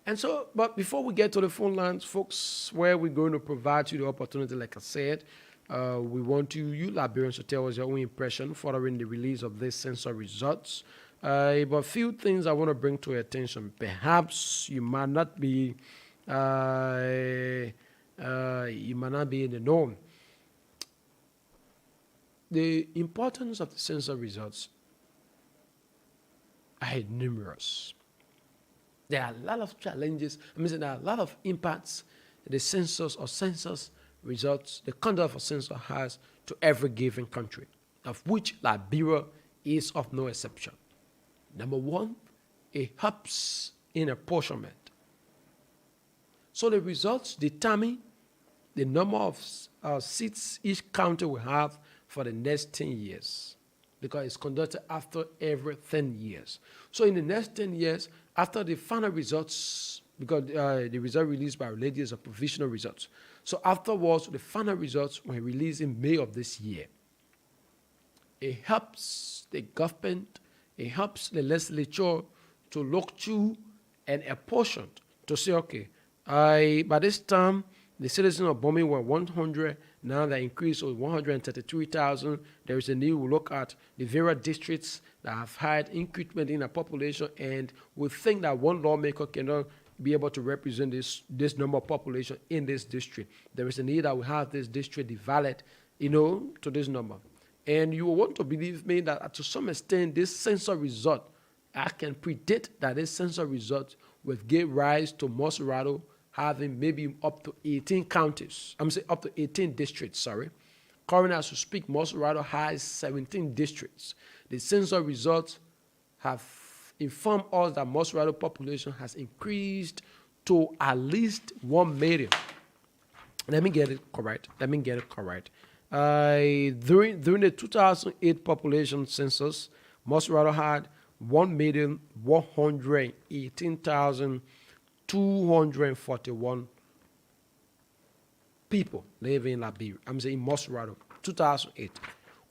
And so, but before we get to the phone lines, folks, where we're going to provide you the opportunity, like I said, we want you Liberians to tell us your own impression following the release of these census results. But a few things I want to bring to your attention. Perhaps you might not be in the norm. The importance of the census results are numerous. There are a lot of challenges. There are a lot of impacts the census or census results, the conduct of census has to every given country, of which Liberia is of no exception. Number one, it helps in apportionment. So the results determine the number of seats each county will have for the next 10 years, because it's conducted after every 10 years. So in the next 10 years, after the final results, because the result released by ladies are provisional results. So afterwards, the final results were released in May of this year. It helps the government, it helps the legislature to look through and apportion to say, okay, by this time, the citizens of Bombay were 100. Now they increased to 133,000. There is a need to look at the various districts that have had increment in the population, and we think that one lawmaker cannot be able to represent this number of population in this district. There is a need that we have this district divided, to this number. And you will want to believe me that to some extent, this census result, I can predict that this census result will give rise to Mosurado having maybe up to 18 counties. I'm saying up to 18 districts, sorry. Currently, as we speak, Mosurado has 17 districts. The census results have informed us that Mosurado population has increased to at least 1 million. Let me get it correct. During the 2008 population census, Mosurado had 1,118,241 people living in Liberia. I'm saying Mosurado, 2008.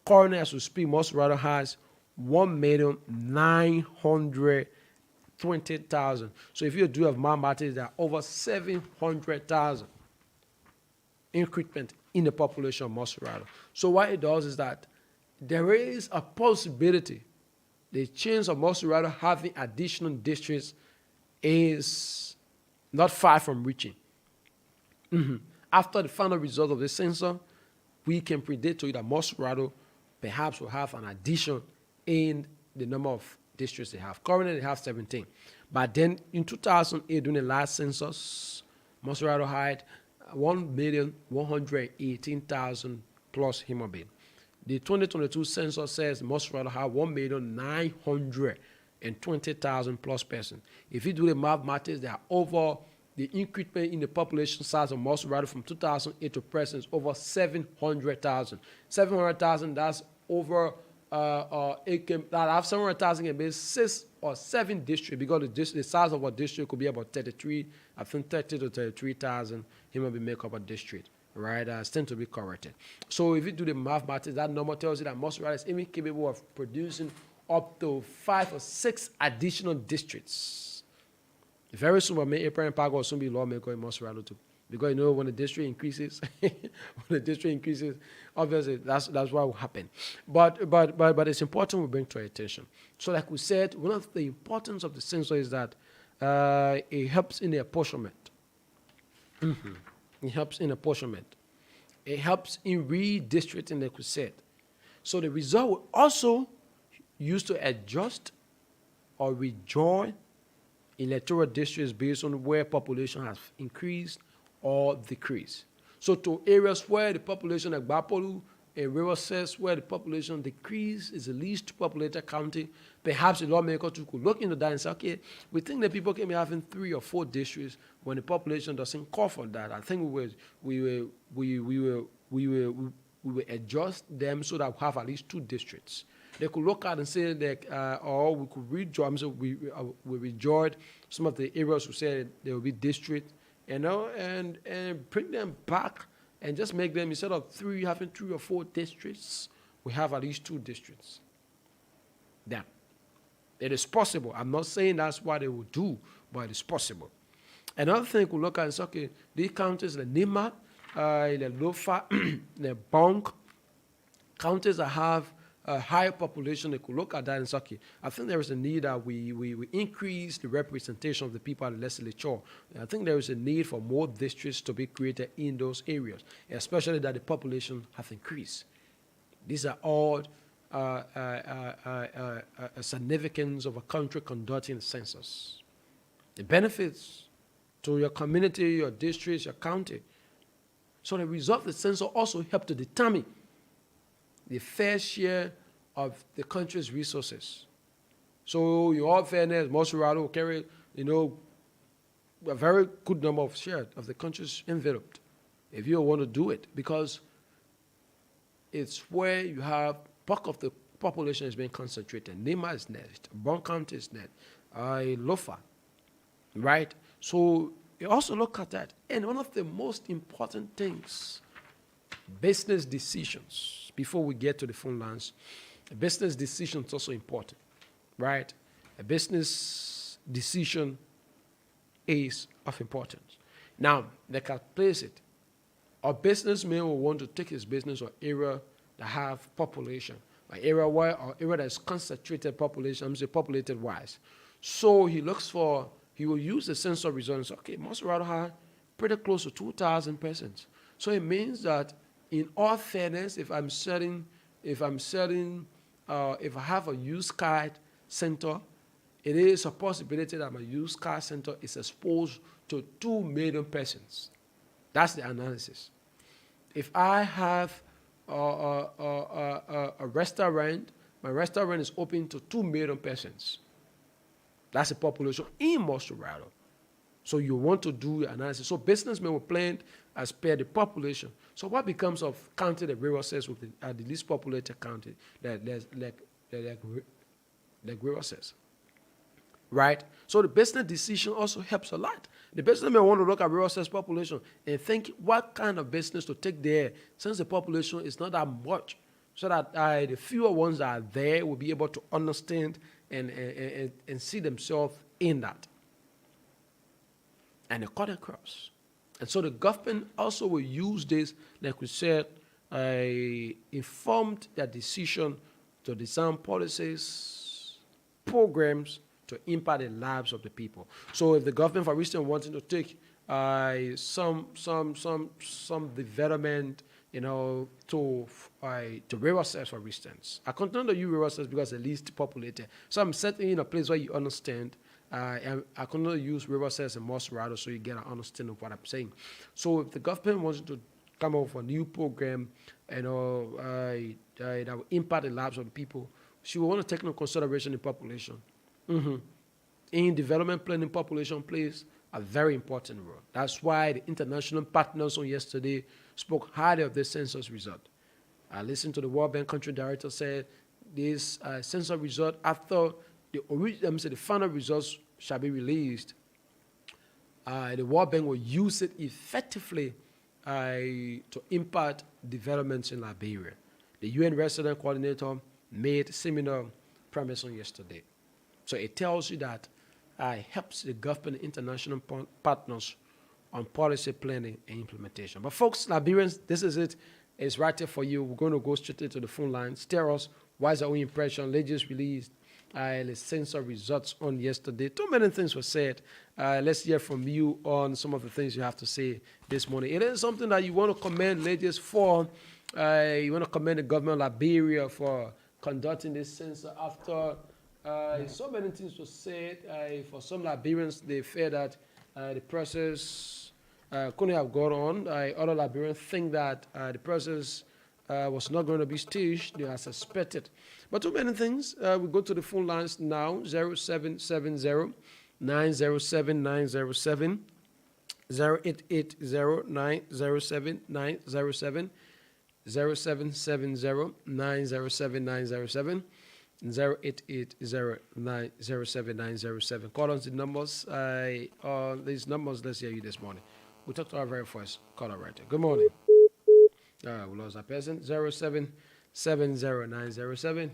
Currently, as we speak, Montserrat has 1,920,000. So if you do have mathematics, there are over 700,000 increment in the population of Montserrat. So what it does is that there is a possibility the chance of Montserrat having additional districts is not far from reaching. After the final result of the census, we can predict to you that Montserrat perhaps will have an addition in the number of districts they have. Currently, they have 17. But then in 2008, during the last census, Montserrat had 1,118,000 plus human beings. The 2022 census says Montserrat had 1,920,000 plus persons. If you do the mathematics, there are over the increment in the population size of Montserrat from 2008 to present is over 700,000. 700,000, that's over, that have 700,000 can be 6 or 7 districts because the size of a district could be about 33, I think 30 to 33,000 human beings make up a district. Right, tend to be corrected. So if you do the mathematics, that number tells you that Montserrat is even capable of producing up to 5 or 6 additional districts. Very soon, April and Pago will soon be lawmaker in Montserrat too. Because you know when the district increases, obviously that's what will happen. But it's important we bring to our attention. So like we said, one of the importance of the census is that it helps in the apportionment. It helps in apportionment. It helps in redistricting, like we said. So the result will also use to adjust or rejoin electoral districts based on where population has increased or decreased. So to areas where the population like Bapolu, a rural says where the population decrease is the least populated county, perhaps the lawmakers could look into that and say, okay, we think that people can be having 3 or 4 districts when the population doesn't call for that. I think we will adjust them so that we have at least 2 districts. They could look at and say that, or we could rejoin. So we rejoined some of the areas who said there will be districts, and bring them back. And just make them, instead of having 3 or 4 districts, we have at least 2 districts. Then, it is possible. I'm not saying that's what they will do, but it is possible. Another thing we look at is, okay, these counties, the Nima, the Lofa, the Bonk, counties that have a higher population, they could look at that and say, okay, I think there is a need that we increase the representation of the people at the legislature. I think there is a need for more districts to be created in those areas, especially that the population has increased. These are all significance of a country conducting a census. The benefits to your community, your districts, your county. So the result of the census also help to determine the fair share of the country's resources. So in all fairness, Montserrat will carry, a very good number of shares of the country's envelope, if you want to do it, because it's where you have bulk of the population is being concentrated. Nima is next, Bon County is next, Lofa, right? So you also look at that. And one of the most important things, business decisions, before we get to the phone lines, a business decision is also important, right? A business decision is of importance. Now, they can place it. A businessman will want to take his business or area that have population, an area that is concentrated population, I'm saying populated wise. So he will use the census results. Okay, Montserrat had pretty close to 2,000 persons. So it means that in all fairness, if I have a used car center, it is a possibility that my used car center is exposed to 2 million persons. That's the analysis. If I have a restaurant, my restaurant is open to 2 million persons. That's the population in Montserrat. So you want to do the analysis. So businessmen will plan as per the population. So what becomes of county that River says with the least populated county, like River says, right? So the business decision also helps a lot. The businessmen want to look at River says population and think what kind of business to take there, since the population is not that much. so that the fewer ones that are there will be able to understand and see themselves in that. And they cut across. And so the government also will use this, like we said, informed their decision to design policies, programs to impact the lives of the people. So if the government, for instance, wanting to take some development, to rural cells, for instance. I continue to use rural cells because they're least populated. So I'm setting in a place where you understand. And I continue to use rural cells and most rather so you get an understanding of what I'm saying. So if the government wants to come up with a new program, that will impact the lives of the people, she will want to take into consideration the population. In development planning, population plays a very important role. That's why the international partners on yesterday spoke highly of this census result. I listened to the World Bank country director say this census result, after the final results shall be released, the World Bank will use it effectively to impact developments in Liberia. The UN resident coordinator made similar promise on yesterday. So it tells you that helps the government and international partners on policy planning and implementation. But folks, Liberians, this is it. It's right there for you. We're going to go straight into the phone lines. Tell us, what is our impression? Latest released the census results on yesterday. Too many things were said. Let's hear from you on some of the things you have to say this morning. It is something that you want to commend ladies for. You want to commend the government of Liberia for conducting this census after so many things were said. For some Liberians, they fear that the process couldn't have gone on. Other Liberians think that the process was not going to be staged. They are suspected. But too many things. We go to the phone lines now, 0770 907 907, 0880 907 907, 0770 907 907, 0880-907-907. Call us the numbers. These numbers, let's hear you this morning. We'll talk to our very first caller right there. Good morning. We lost that person. 0770-907-907,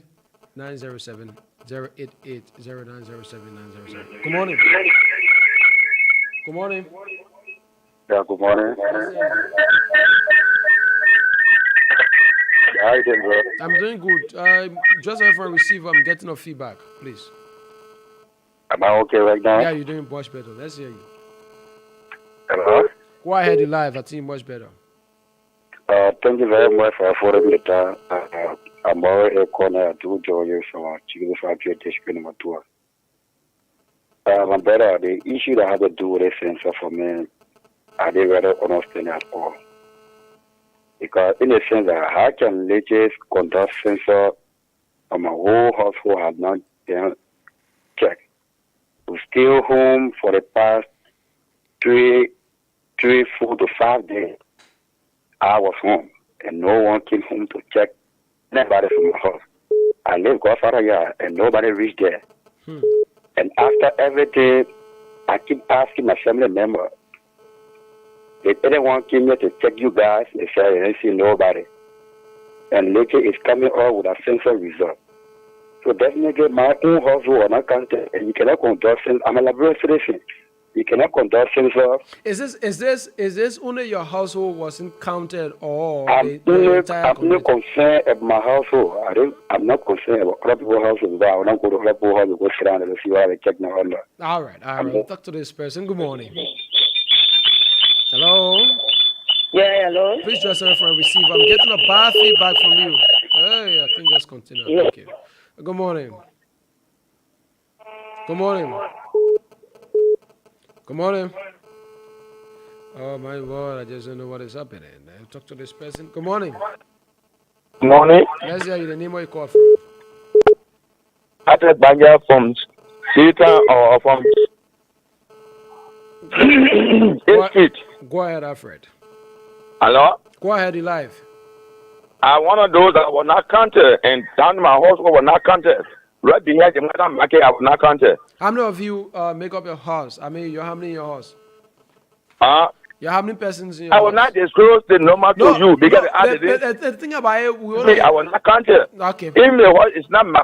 0880-907-907. Good morning. Good morning. Yeah, good morning. How you doing, bro? I'm doing good. Just if I receive, I'm getting a feedback, please. Am I okay right now? Yeah, you're doing much better. Let's hear you. Hello? Go ahead, you live. I think much better. Thank you very much for affording me the time. I'm already a corner to join you, so I'm going to number 2. My brother, the issue that has to do with the census for me, I didn't really understand at all. Because in the sense that how can ladies conduct census and my whole household has not been checked? We stay home for the past 3, 4 to 5 days. I was home and no one came home to check anybody from my house. I live Godfather Yard and nobody reached there. And after every day, I keep asking my family member, if anyone came here to check you guys, they say, I didn't see nobody. And later it's coming out with a census result. So definitely my own household or my country, and you cannot conduct census. I'm a Liberian citizen. You cannot conduct census. Is this only your household wasn't counted or I'm the entire not concerned about my household. I'm not concerned about other people's households. I will not go to other people's houses, go sit down and see how they check my under. All right. We'll talk to this person. Good morning. Hello? Yeah, hello? Please just for a receiver. I'm getting a bad feedback from you. Hey, I think just continue. Yeah. Thank you. Good morning. Good morning. Good morning. Oh, my word. I just don't know what is happening. I'll talk to this person. Good morning. Good morning. Let's hear you. The name where you call from. Patrick Banja from Sita or from Go ahead, Alfred. Hello? Go ahead, live. I one of those that were not counted, and down my house were not counted. Right behind the madam market, I was not counted. How many of you make up your house? I mean, how many in your house? Yeah, how many persons in your I will house? not disclose the number to you because the thing about it, we I will not count it. Okay. Even it's not my.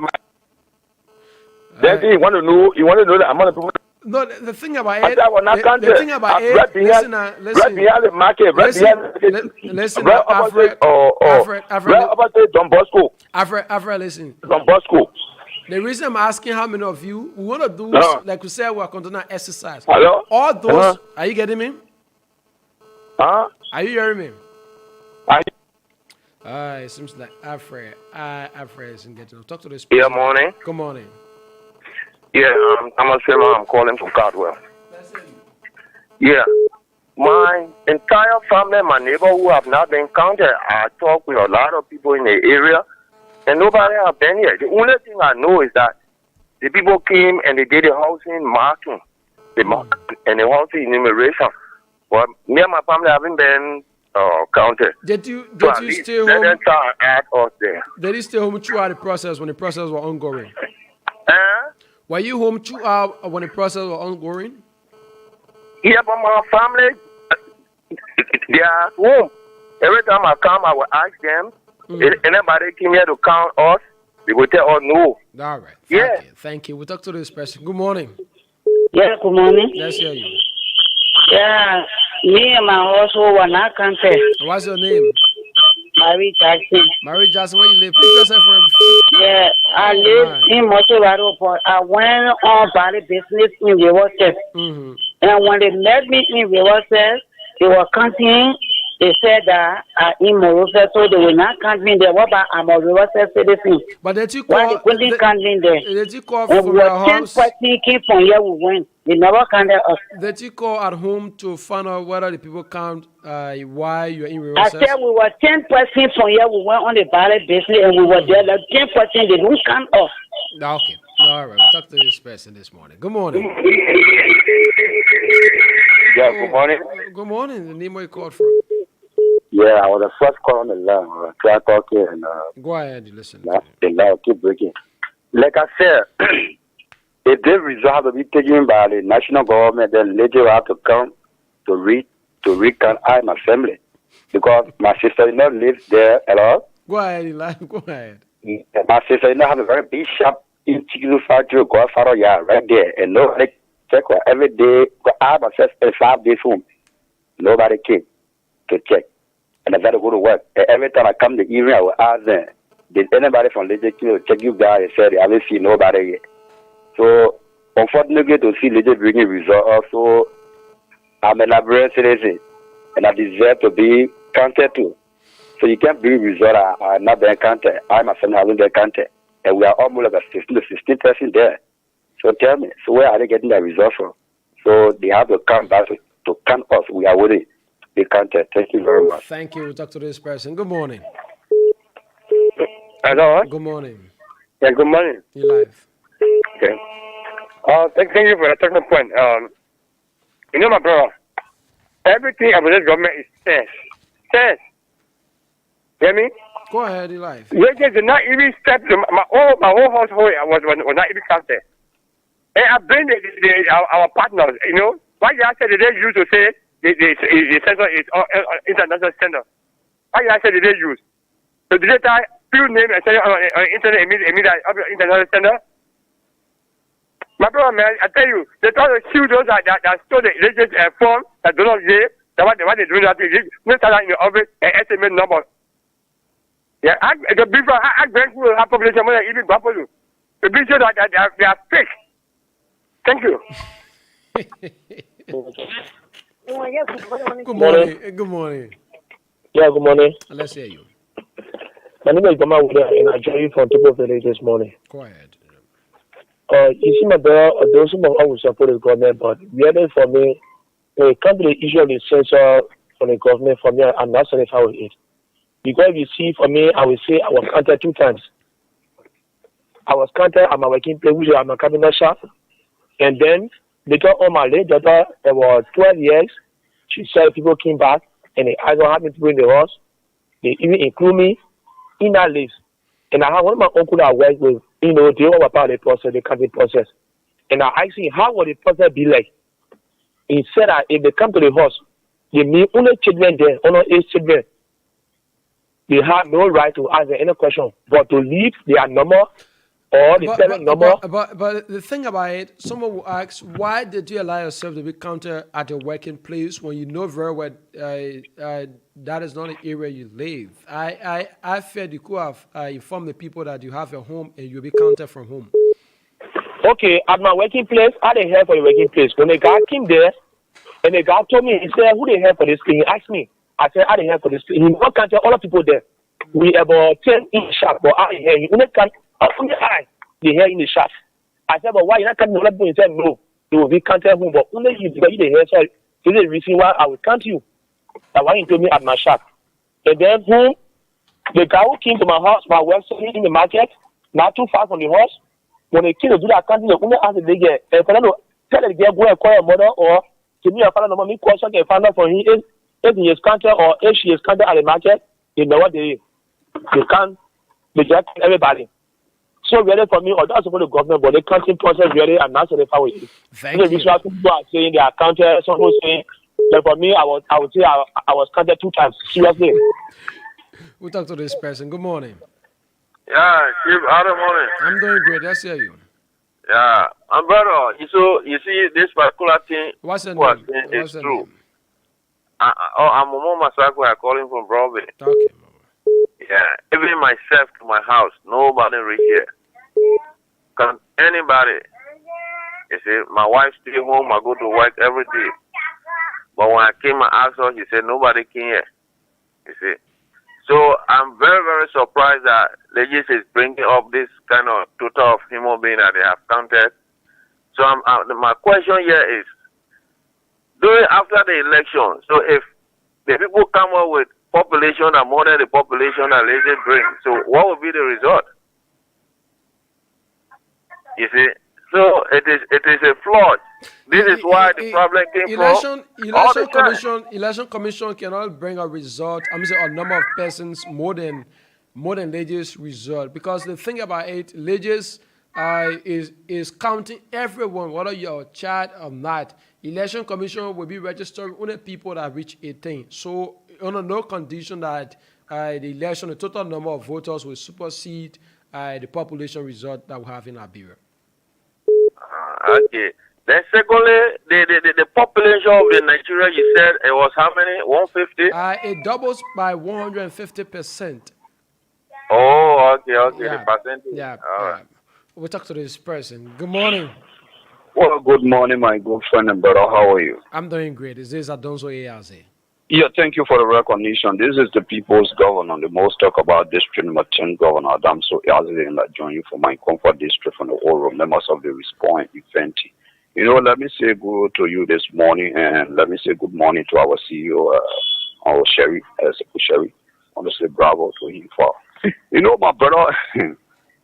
Then you want to know the amount of people. No, the thing about I it, will not count the it. thing about it, Right listen, behind the market, right listen, right opposite right opposite Don Bosco. Alfred, listen. Don Bosco. The reason I'm asking how many of you we want to do, like we said, we're going to exercise. Hello? All those, are you getting me? Huh? Are you hearing me? I It seems like Alfred isn't getting. Talk to this Yeah, person. morning. Good morning. Yeah, I'm a swimmer. I'm calling from Cardwell. Yeah. My entire family, my neighbor who have not been counted, I talk with a lot of people in the area, and nobody have been here. The only thing I know is that the people came and they did the housing marking, and the housing enumeration. But me and my family haven't been counted. Did you stay Let home? them start add us there. Did you stay home throughout the process when the process was ongoing? Huh? Were you home throughout when the process was ongoing? Yeah, but my family, they are at home. Every time I come, I will ask them. If anybody came here to count us, they will tell us no. All right. Yeah. Thank you. We'll talk to this person. Good morning. Yeah, good morning. Let's hear you. Yeah, me and my household were not counted. What's your name? Mary Jackson. Mary Johnson, where you live? Please yourself from. Yeah, I live in Montevado, but I went on body business in Riverset. Mm-hmm. And when they met me in Riverset, they were counting. They said that I'm in Morocco, so they will not count me there. What about I'm a Riverset citizen? But did you Why call? they couldn't count me there? Did you call And from we your were 10 house? person came from here, we went. They never counted us. Did you call at home to find out whether the people count why you're in I reverse? said we were 10 person from here, we went on the ballot business and we were there. Like 10 person, they don't count us. Okay. All right. We'll talk to this person this morning. Good morning. Yeah, good morning. Good morning. The name where you called from? Yeah, I was the first call on the line. Try talking and Go ahead. You listen. the line keep breaking. Like I said, if this result have to be taken by the national government, then later will have to come to recount I my family because my sister-in-law lives there a lot. Go ahead, Eli. Go ahead. My sister-in-law have a very big shop in chicken factory, Godfather Yard, right there, and nobody check her every day. I myself spend 5 days home. Nobody came to check. And I got to go to work. And every time I come the evening, I will ask them, did anybody from Legit check you guys? They said, I haven't seen nobody yet. So, unfortunately, to see Legit bringing results, also, I'm a Liberian citizen, and I deserve to be counted too. So you can't bring results I not been counted. I myself haven't been counted. And we are almost like a 15 to 16 person there. So tell me, so where are they getting the results from? So they have to come back to count us. We are willing to be counted. Thank you very much. Thank you. We'll talk to this person. Good morning. Hello? Good morning. Yeah, good morning. You're live. Okay. Thank you for the technical point. You know, my brother, everything about this government is test. Test. Hear me? Go ahead. You're live. Wages did not even step to my whole household was not even counted. And I blame our partners, you know. Why you said they used to say the censor is international standard? Why you said they use? So did they tie few name and say on internet and mean that international standard? My brother, man, I tell you, they try to sue those that stole the religious form that do not live. That's what they do that. No salary in the office and estimate numbers. Yeah, the people, I grant will have population more than even Buffalo. The people that they are fake. Thank you. Good morning. Good morning. Yeah, good morning. Let's hear you. My name is Gama Wuda, and I joined you from Tipo Village this morning. Go ahead. You see, my brother, those who will support the government, but really for me, when it comes to the issue of the censor from the government, for me, I'm not satisfied with it. Because you see, for me, I will say I was counted 2 times. I was counted at my working place, which is my cabinet shop. And then later on, my late daughter, there was 12 years, she said people came back and they either had me to bring the horse. They even include me in that list. And I have one of my uncles that work with, you know, they were part of the process, the counting process. And I asked him, how would the process be like? He said that if they come to the horse, they mean only children there, only 8 children. They have no right to ask any question, but to leave their number or the parent number. But the thing about it, someone will ask, why did you allow yourself to be counted at your working place when you know very well that is not an area you live? I feared you could have informed the people that you have a home and you'll be counted from home. Okay, at my working place, I didn't help for the working place. When the guy came there, and the guy told me, he said, who they help for this thing? He asked me. I said, I didn't help for this thing. He not counted all the people there. We about 10 in the shop, but I hear you. Only count only I they hear in the shop. I said, but why you not counting all the people? He said, no, they will be counted home, but only you because you the hear. So this is the reason why I will count you. That's why he told me at my shop. And then whom the guy who came to my house, my wife saw me in the market, not too far from the house. When they came to do that counting, they only ask the girl, and for them to tell the girl go and call your mother or give me a father number, me call something and find out for him if he is counted or if she is counted at the market, they know what they can't reject everybody. So really for me, or that's for the government, but the counting process really I'm not satisfied with it. Thank you. People are saying they are counted, some people saying, but for me, I would say I was counted 2 times. Seriously. We'll talk to this person. Good morning. Yeah, Chief, good morning. I'm doing great. Let's hear you. Yeah, and brother, you see this particular thing. What's your name? It's true. I'm Momo Masako. I'm calling from Broadway. Okay. Yeah, even myself to my house, nobody reach here. Can anybody? You see, my wife stay home. I go to work every day. But when I came and asked her, she said nobody came here. You see. So I'm very, very surprised that Legis is bringing up this kind of total of human being that they have counted. So my question here is, after the election, so if the people come up with population that more than the population that Legis brings, so what will be the result? You see, so it is a fraud. This is why the problem came from. Election commission cannot bring a result. I'm saying a number of persons more than Legis result, because the thing about it, Legis is counting everyone, whether you're a child or not. Election commission will be registering only people that reach 18. So under no condition that the total number of voters will supersede the population result that we have in Liberia. Okay. Then secondly, the population of the Nigeria, you said it was how many? 150? It doubles by 150%. Oh, okay, Yeah. The percentage. Yeah. All right. We'll talk to this person. Good morning. Well, good morning, my good friend and brother. How are you? I'm doing great. Is this Adonso Eaze? Yeah, thank you for the recognition. This is the people's governor, the most talk about district number 10 governor Adamso Eaze, and I join you for my comfort district from the whole members of the Response event. You know, let me say good to you this morning, and let me say good morning to our CEO, our Sherry. Honestly, bravo to him for. You know, my brother,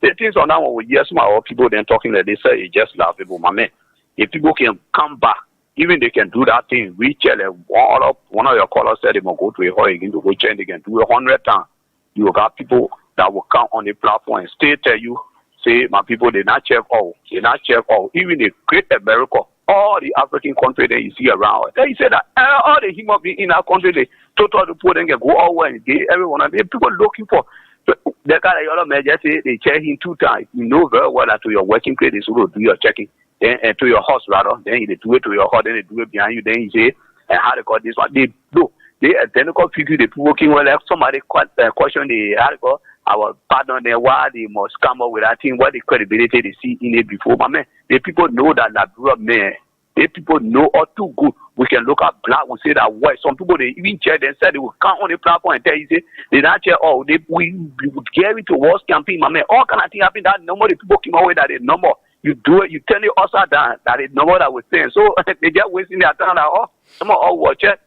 the things on that one with yes, my people then talking like they say it's just laughable, my man. If people can come back, even they can do that thing, we tell them one of your callers said they will go to a hall again to go change, they can do 100 times. You got people that will come on the platform and still tell you, say, my people, they not check all. Even the great America, all the African countries that you see around, they say that all the human beings in our country, they total report and go all over and get everyone. And people looking for the guy that man just say they check him 2 times. You know very well that to your working place, they will do your checking. Then to your house rather, then they do it to your house, then they do it behind you, then you say, and how they got this one. They do. They identical people, they working well. Like somebody question the article, our partner there, why they must come up with that thing, what the credibility they see in it before. But man, the people know that Liberia, man, the people know all too good. We can look at black, we say that white. Some people, they even check and said they will come on the platform and tell you, say, they not check, we get into wars campaign, my man. All kind of things happen, that number, the people came away that the number. You do it, you tell the also that the number that we're saying. So they just wasting their time, that, some of all watch it,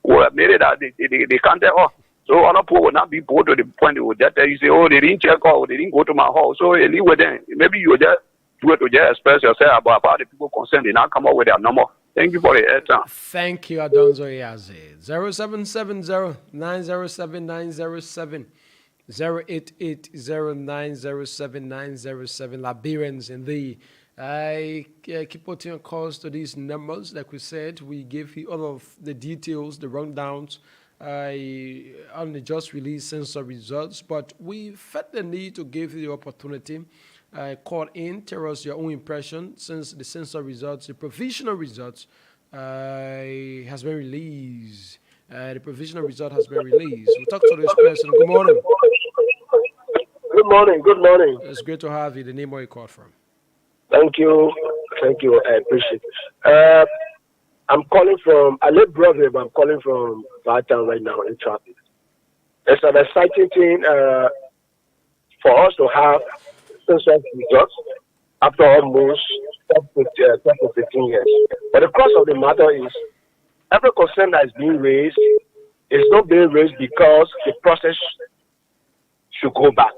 or maybe that they can't tell, So other people will not be bored to the point they will just tell you, say, they didn't check, they didn't go to my house. So anyway, then maybe you just do it to just express yourself about the people concerned. They not come up with their number. Thank you for the airtime. Thank you, Adonso Eaze. 0770-907-907. 088-0907-907. Liberians in the I keep putting on calls to these numbers. Like we said, we gave you all of the details, the rundowns on the just released census results, but we felt the need to give you the opportunity. Call in, tell us your own impression since the census results, the provisional results, has been released. The provisional result has been released. We'll talk to this person. Good morning. Good morning. Good morning. It's great to have you. The name where you called from. Thank you. Thank you. I appreciate it. I'm calling from, I live Broadway, but I'm calling from Bartown right now in traffic. It's an exciting thing for us to have census results after almost 12 to 15 years. But the crux of the matter is, every concern that is being raised is not being raised because the process should go back.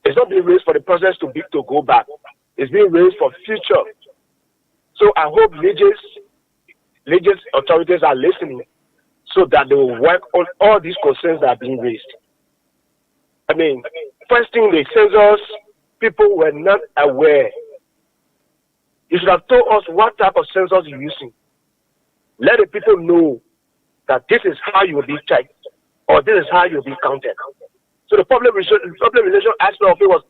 It's not being raised for the process to go back. It's being raised for future. So I hope religious authorities are listening so that they will work on all these concerns that are being raised. I mean, first thing, the census, people were not aware. You should have told us what type of census you're using. Let the people know that this is how you will be checked or this is how you'll be counted. So the public relation aspect of it was,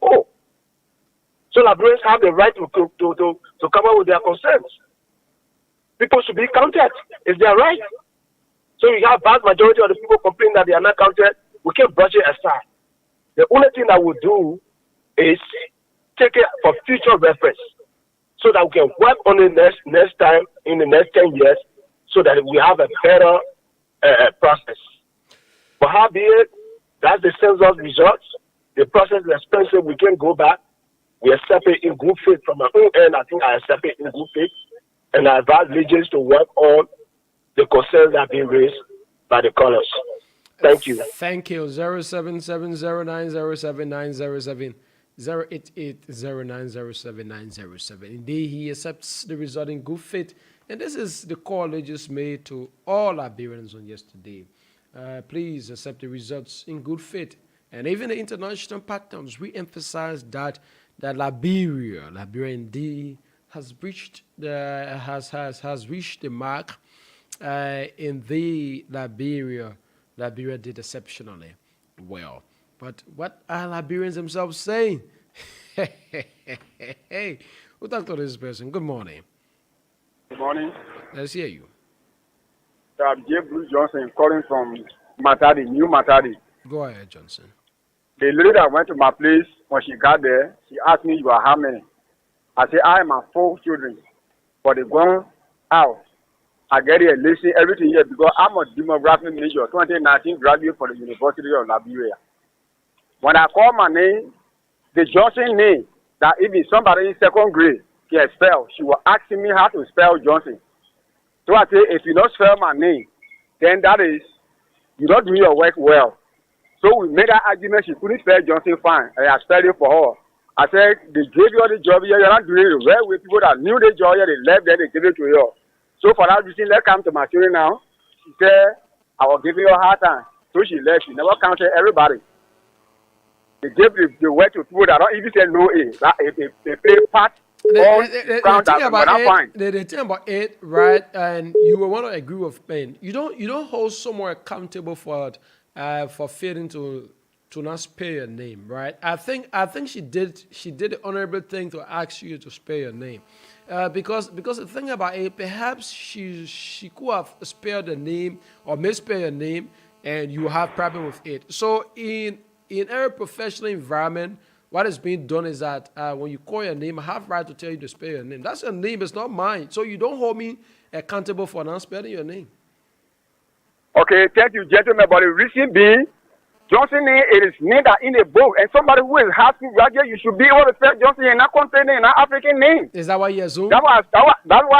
so Liberians have the right to come up with their concerns. People should be counted. It's their right. So you have vast majority of the people complaining that they are not counted. We can brush it aside. The only thing that we'll do is take it for future reference so that we can work on it next time in the next 10 years so that we have a better process. But how be it, that's the census results. The process is expensive. We can go back. We accept it in good faith. From my own end, I think I accept it in good faith. And I advise legions to work on the concerns that have been raised by the callers. Thank you. Thank you. 07709079070 08809079070. Indeed, he accepts the result in good faith. And this is the call they just made to all Liberians on yesterday. Please accept the results in good faith. And even the international patterns, we emphasize that Liberia indeed has reached the mark in the Liberia did exceptionally well. But what are Liberians themselves saying? Hey, we'll talk to this person. Good morning. Good morning. Let's hear you. I'm J. Bruce Johnson calling from Matadi, New Matadi. Go ahead, Johnson. The lady that went to my place, when she got there, she asked me, you are how many? I said, I am 4 children. But they gone out. I get here, listen, everything here, because I'm a demographic major, 2019 graduate for the University of Liberia. When I call my name, the Johnson name, that even somebody in second grade can spell, she was asking me how to spell Johnson. So I say, if you don't spell my name, then that is, you don't do your work well. So we made that argument. She couldn't spell Johnson fine. And I spelled it for her. I said, they gave you the job here. You're not doing it well with people that knew the job here. They left there. They gave it to you. So for that reason, let's come to my children now. She said, I will give you a hard time. So she left. She never counted everybody. They gave the work to people that don't even say no A. They play part. The thing about it, right? And you will want to agree with Ben. You don't hold someone accountable for failing to not spell your name, right? I think she did the honorable thing to ask you to spell your name, because the thing about it, perhaps she could have spelled the name or misspelled your name, and you have problem with it. So in every professional environment, what is being done is that when you call your name, I have right to tell you to spell your name. That's your name, it's not mine. So you don't hold me accountable for not spelling your name. Okay, thank you, gentlemen. But the reason being, Johnson name, it is named in a book, and somebody who is asking graduate, you should be able to spell Johnson in a country name, in an African name. Is that why you assume? That's why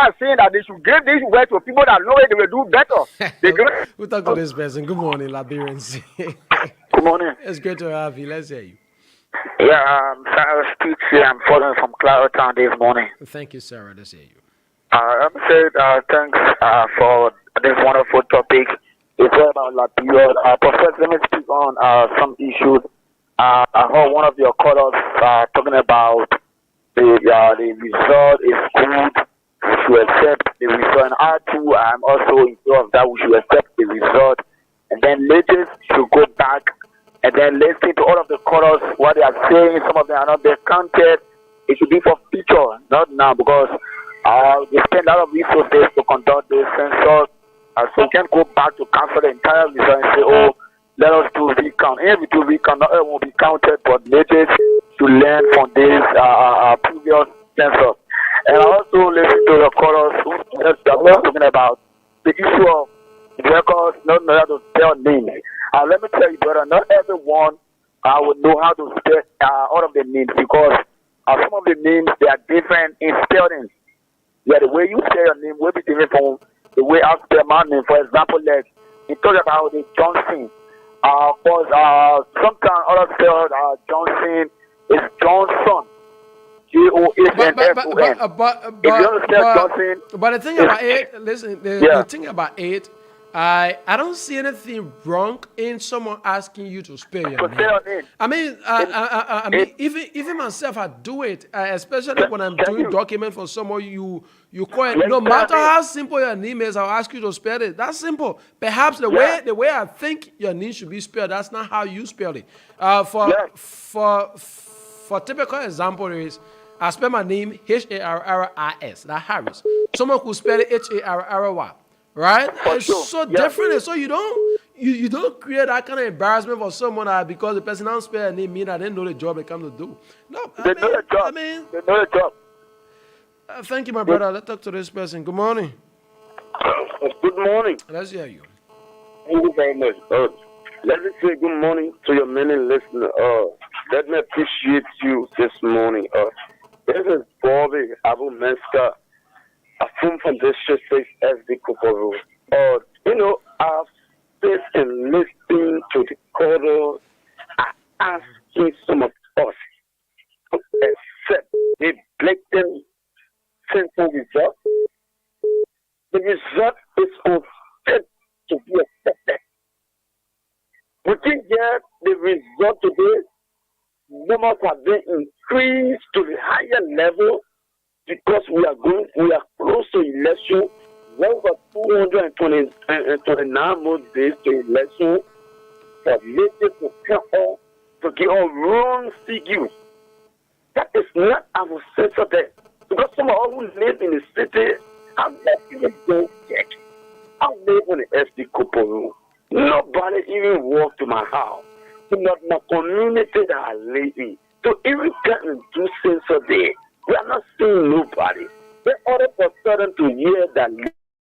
I'm saying that they should give this word to people that know it, they will do better. We'll talk to this person. Good morning, Liberians. Good morning. It's great to have you. Let's hear you. Yeah, Sarah speaks here. I'm calling from Cloud Town this morning. Thank you, Sarah. Let's hear you. I'm saying thanks for this wonderful topic. It's all about Liberia. Professor, let me speak on some issues. I heard one of your callers talking about the result is good. We should accept the result. And I too, I'm also in favor of that. We should accept the result, and then leaders should go back and then listen to all of the chorus, what they are saying. Some of them are not being counted. It should be for future, not now, because they spend a lot of resources to conduct the census. So we can go back to cancel the entire result and say, oh, let us do recount. And if we do recount, not everyone will be counted, but leaders should learn from this previous census. And I also listen to the chorus who just talking about the issue of records, not know how to spell names. Let me tell you, brother, not everyone would know how to spell all of the names, because some of the names, they are different in spelling. Yeah, the way you spell your name will be different from the way I spell my name. For example, like you talk about the Johnson. Because sometimes others spell Johnson is Johnson. Johnson. But the thing about it, listen, the thing about it, I don't see anything wrong in someone asking you to spell your name. I mean, even myself, I do it, especially when I'm doing document for someone. You call it, no matter how simple your name is, I'll ask you to spell it. That's simple. Perhaps the way I think your name should be spelled, that's not how you spell it. For typical example is, I spell my name Harris. That Harris. Someone could spell it Harry. Right? It's so different. So you don't create that kind of embarrassment for someone because the person don't spell their name mean I didn't know the job they come to do. No, they know the job. Thank you, my brother. Let's talk to this person. Good morning. Good morning. Let's hear you. Thank you very much. Let me say good morning to your many listeners. Let me appreciate you this morning. This is Bobby Abu Menska. A film from this space as the Kuporo. I've been and listening to the chorus, asking some of us to accept the blatant sinful result. The result is unfit to be accepted. We can get the result today. Numbers have been increased to the higher level. Because we are close to election, over 229 more days to election, for leaders to come on to give our wrong figures. That is not our sense of that. Because some of us who live in the city have not even done check. I live in the SD Koporo. Nobody even walked to my house. Not my community that I live in. So even getting two cents a day. We are not seeing nobody. Then order for sudden to hear that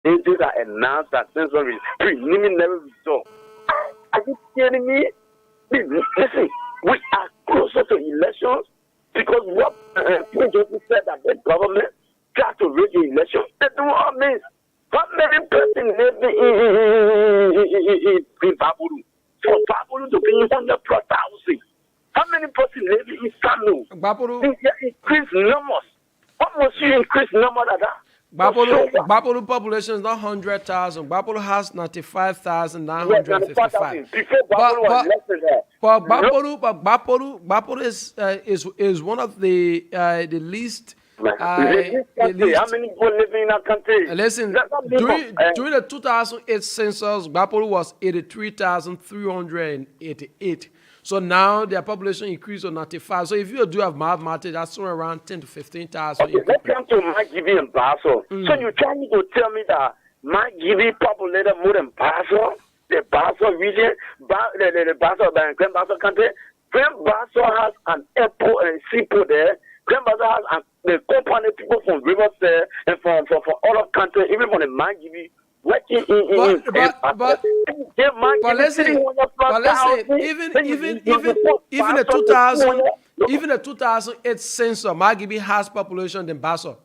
ladies are announced that census is preliminary result. Are you kidding me? Listen, we are closer to elections because what President said that the government tried to rig the election. That's what it means. How many persons live in Baburu? For Baburu to be 100,000. How many persons live in Kano? Increase numbers. What must you increase number like that? Bapuru population is not 100,000. Bapuru has 95,955. But Bapuru is one of the least. How many people live in our country? Listen, during the 2008 census, Bapuru was 83,388. So now their population increased to 95. So if you do have mathematics, that's somewhere around 10 to 15,000. Okay, let's come to Maggibi and Basso. So you're trying to tell me that Maggibi populated more than Basso? The Basso region, the Basso, the Grand Basso country? Grand Basso has an airport and seaport there. Grand Basso has the company people from Rivers there and from all of country, even from the Maggibi. But listen, even the 2008 census, Maggibi has population than Basso.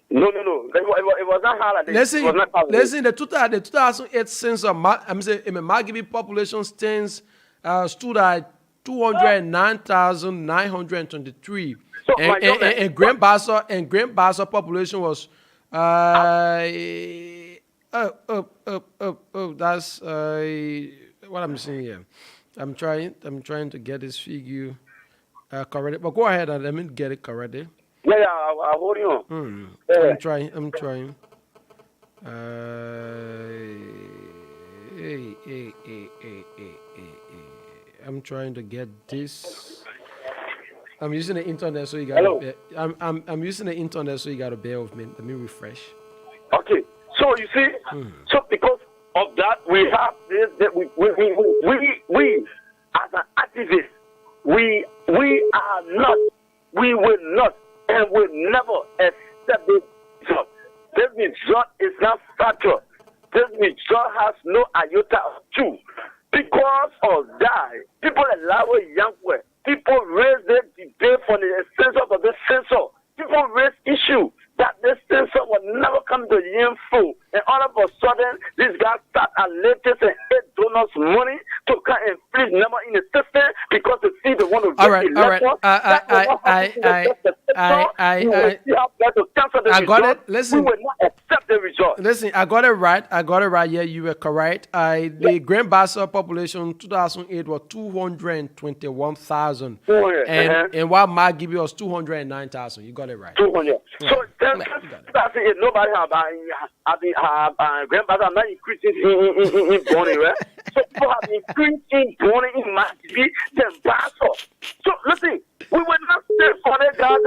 No. It was not hard. Listen, the 2008 census, I'm saying, Maggibi population stood at 209,923, and Grand Basso population was. That's what I'm saying here. I'm trying to get this figure. corrected. But go ahead and let me get it corrected. Yeah, I'll hold you on. I'm trying. I'm trying to get this. I'm using the internet, so you gotta. I'm using the internet, so you gotta bear with me. Let me refresh. Okay, so you see, so because of that, we have this. That we as an activist, we will not, and will never accept this result. This result is not factual. This result has no iota of truth. Because of that, people allow young people. People raise the debate for the censor of the censor. People raise issue that this censor will never come to info. And all of a sudden, these guys start latest and hate donors money to come and freeze number in the system because they see they want to get elections. I got it. Listen. We will not accept the result. Listen, I got it right. Yeah, you were correct. The Grand Bassa population 2008 was 221,000. And while Margibi was 209,000. You got it right. 200. Yeah. So nobody have Grand Bassa not increasing in Bonnie, right? So people have increased in Bonnie in Margibi than Bassa. So listen, we will not stay for the guys.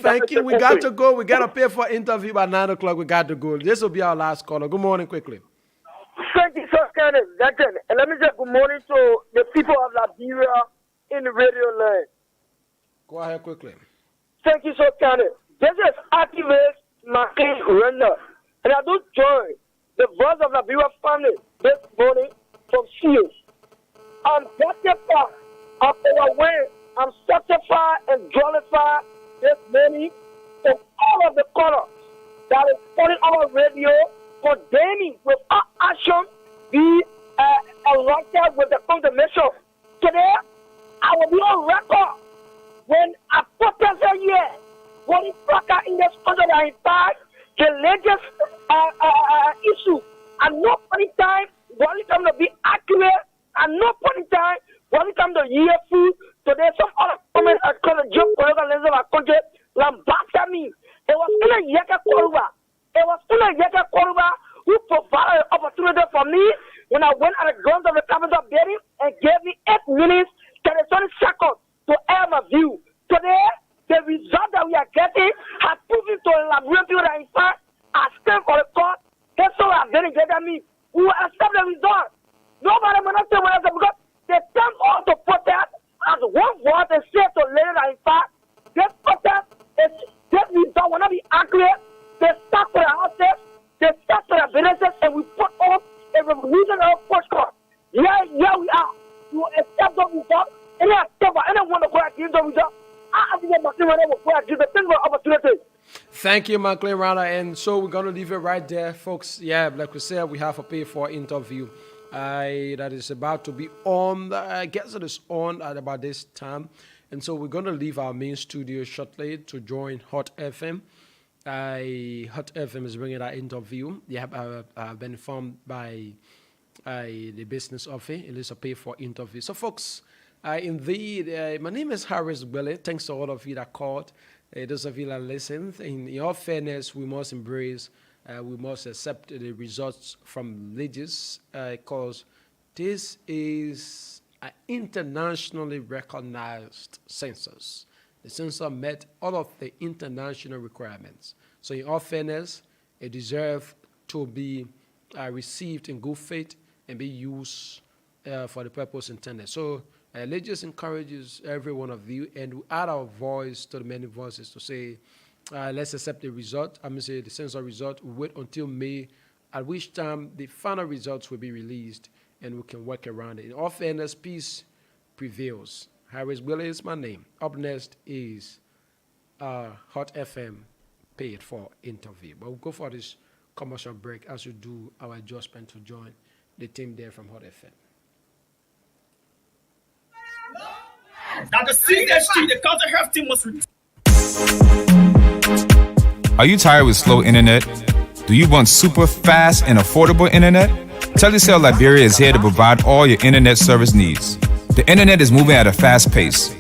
Thank you. We got to go. We got to pay for interview by 9 o'clock. We got to go. This will be our last caller. Good morning, quickly. Thank you, Sir Kenneth. And let me say good morning to the people of Liberia in the radio line. Go ahead quickly. Thank you, Sir Kenneth. This is activist Martin Render. And I do join the voice of Liberia family this morning from Shields. I'm justified of our way. I'm sanctified and glorified this morning from all of the colors that is calling our radio, condemning without action the elected with the condemnation. Today, I will be on record when I protested here, when it's in this country that in fact the latest issue at no point in time when it comes to be accurate, at no point in time when it comes to year food. Today, some other comments are going to jump on the of our country, lambasta me. It was in a Yaka Koruba. It was in a Yaka Koruba who provided an opportunity for me when I went at the grounds of the capital building and gave me 8 minutes, 30 seconds to air my view. Today, the result that we are getting has proven to elaborate people that in fact are still for the court. That's all I'm getting at me. We will accept the result. Nobody will not say what else because they come all to protest as one voice and say to later that in fact this protest is this result will not be accurate. They start for their houses, they start for their businesses, and we put up a revolution of postcard. Here we are. We will accept the result. Anyone to go against the result. Thank you, McLean Rana. And so we're going to leave it right there, folks. Yeah, like we said, we have a pay for interview that is about to be on. I guess it is on at about this time. And so we're going to leave our main studio shortly to join Hot FM. Hot FM is bringing that interview. I've been informed by the business office. It is a pay for interview. So, folks, indeed, my name is Harris Gwele. Thanks to all of you that called. Those of you that listened. In all fairness, we must embrace, we must accept the results from leaders because this is an internationally recognized census. The census met all of the international requirements. So in all fairness, it deserves to be received in good faith and be used for the purpose intended. So let's just encourage every one of you and we add our voice to the many voices to say, let's accept the result. I'm going to say the census result. We wait until May, at which time the final results will be released and we can work around it. In all fairness, peace prevails. Harris Willie is my name. Up next is Hot FM paid for interview. But we'll go for this commercial break as we do our adjustment to join the team there from Hot FM. Now the CSG, the Culture Health Team must. Are you tired with slow internet? Do you want super fast and affordable internet? Telecel Liberia is here to provide all your internet service needs. The internet is moving at a fast pace,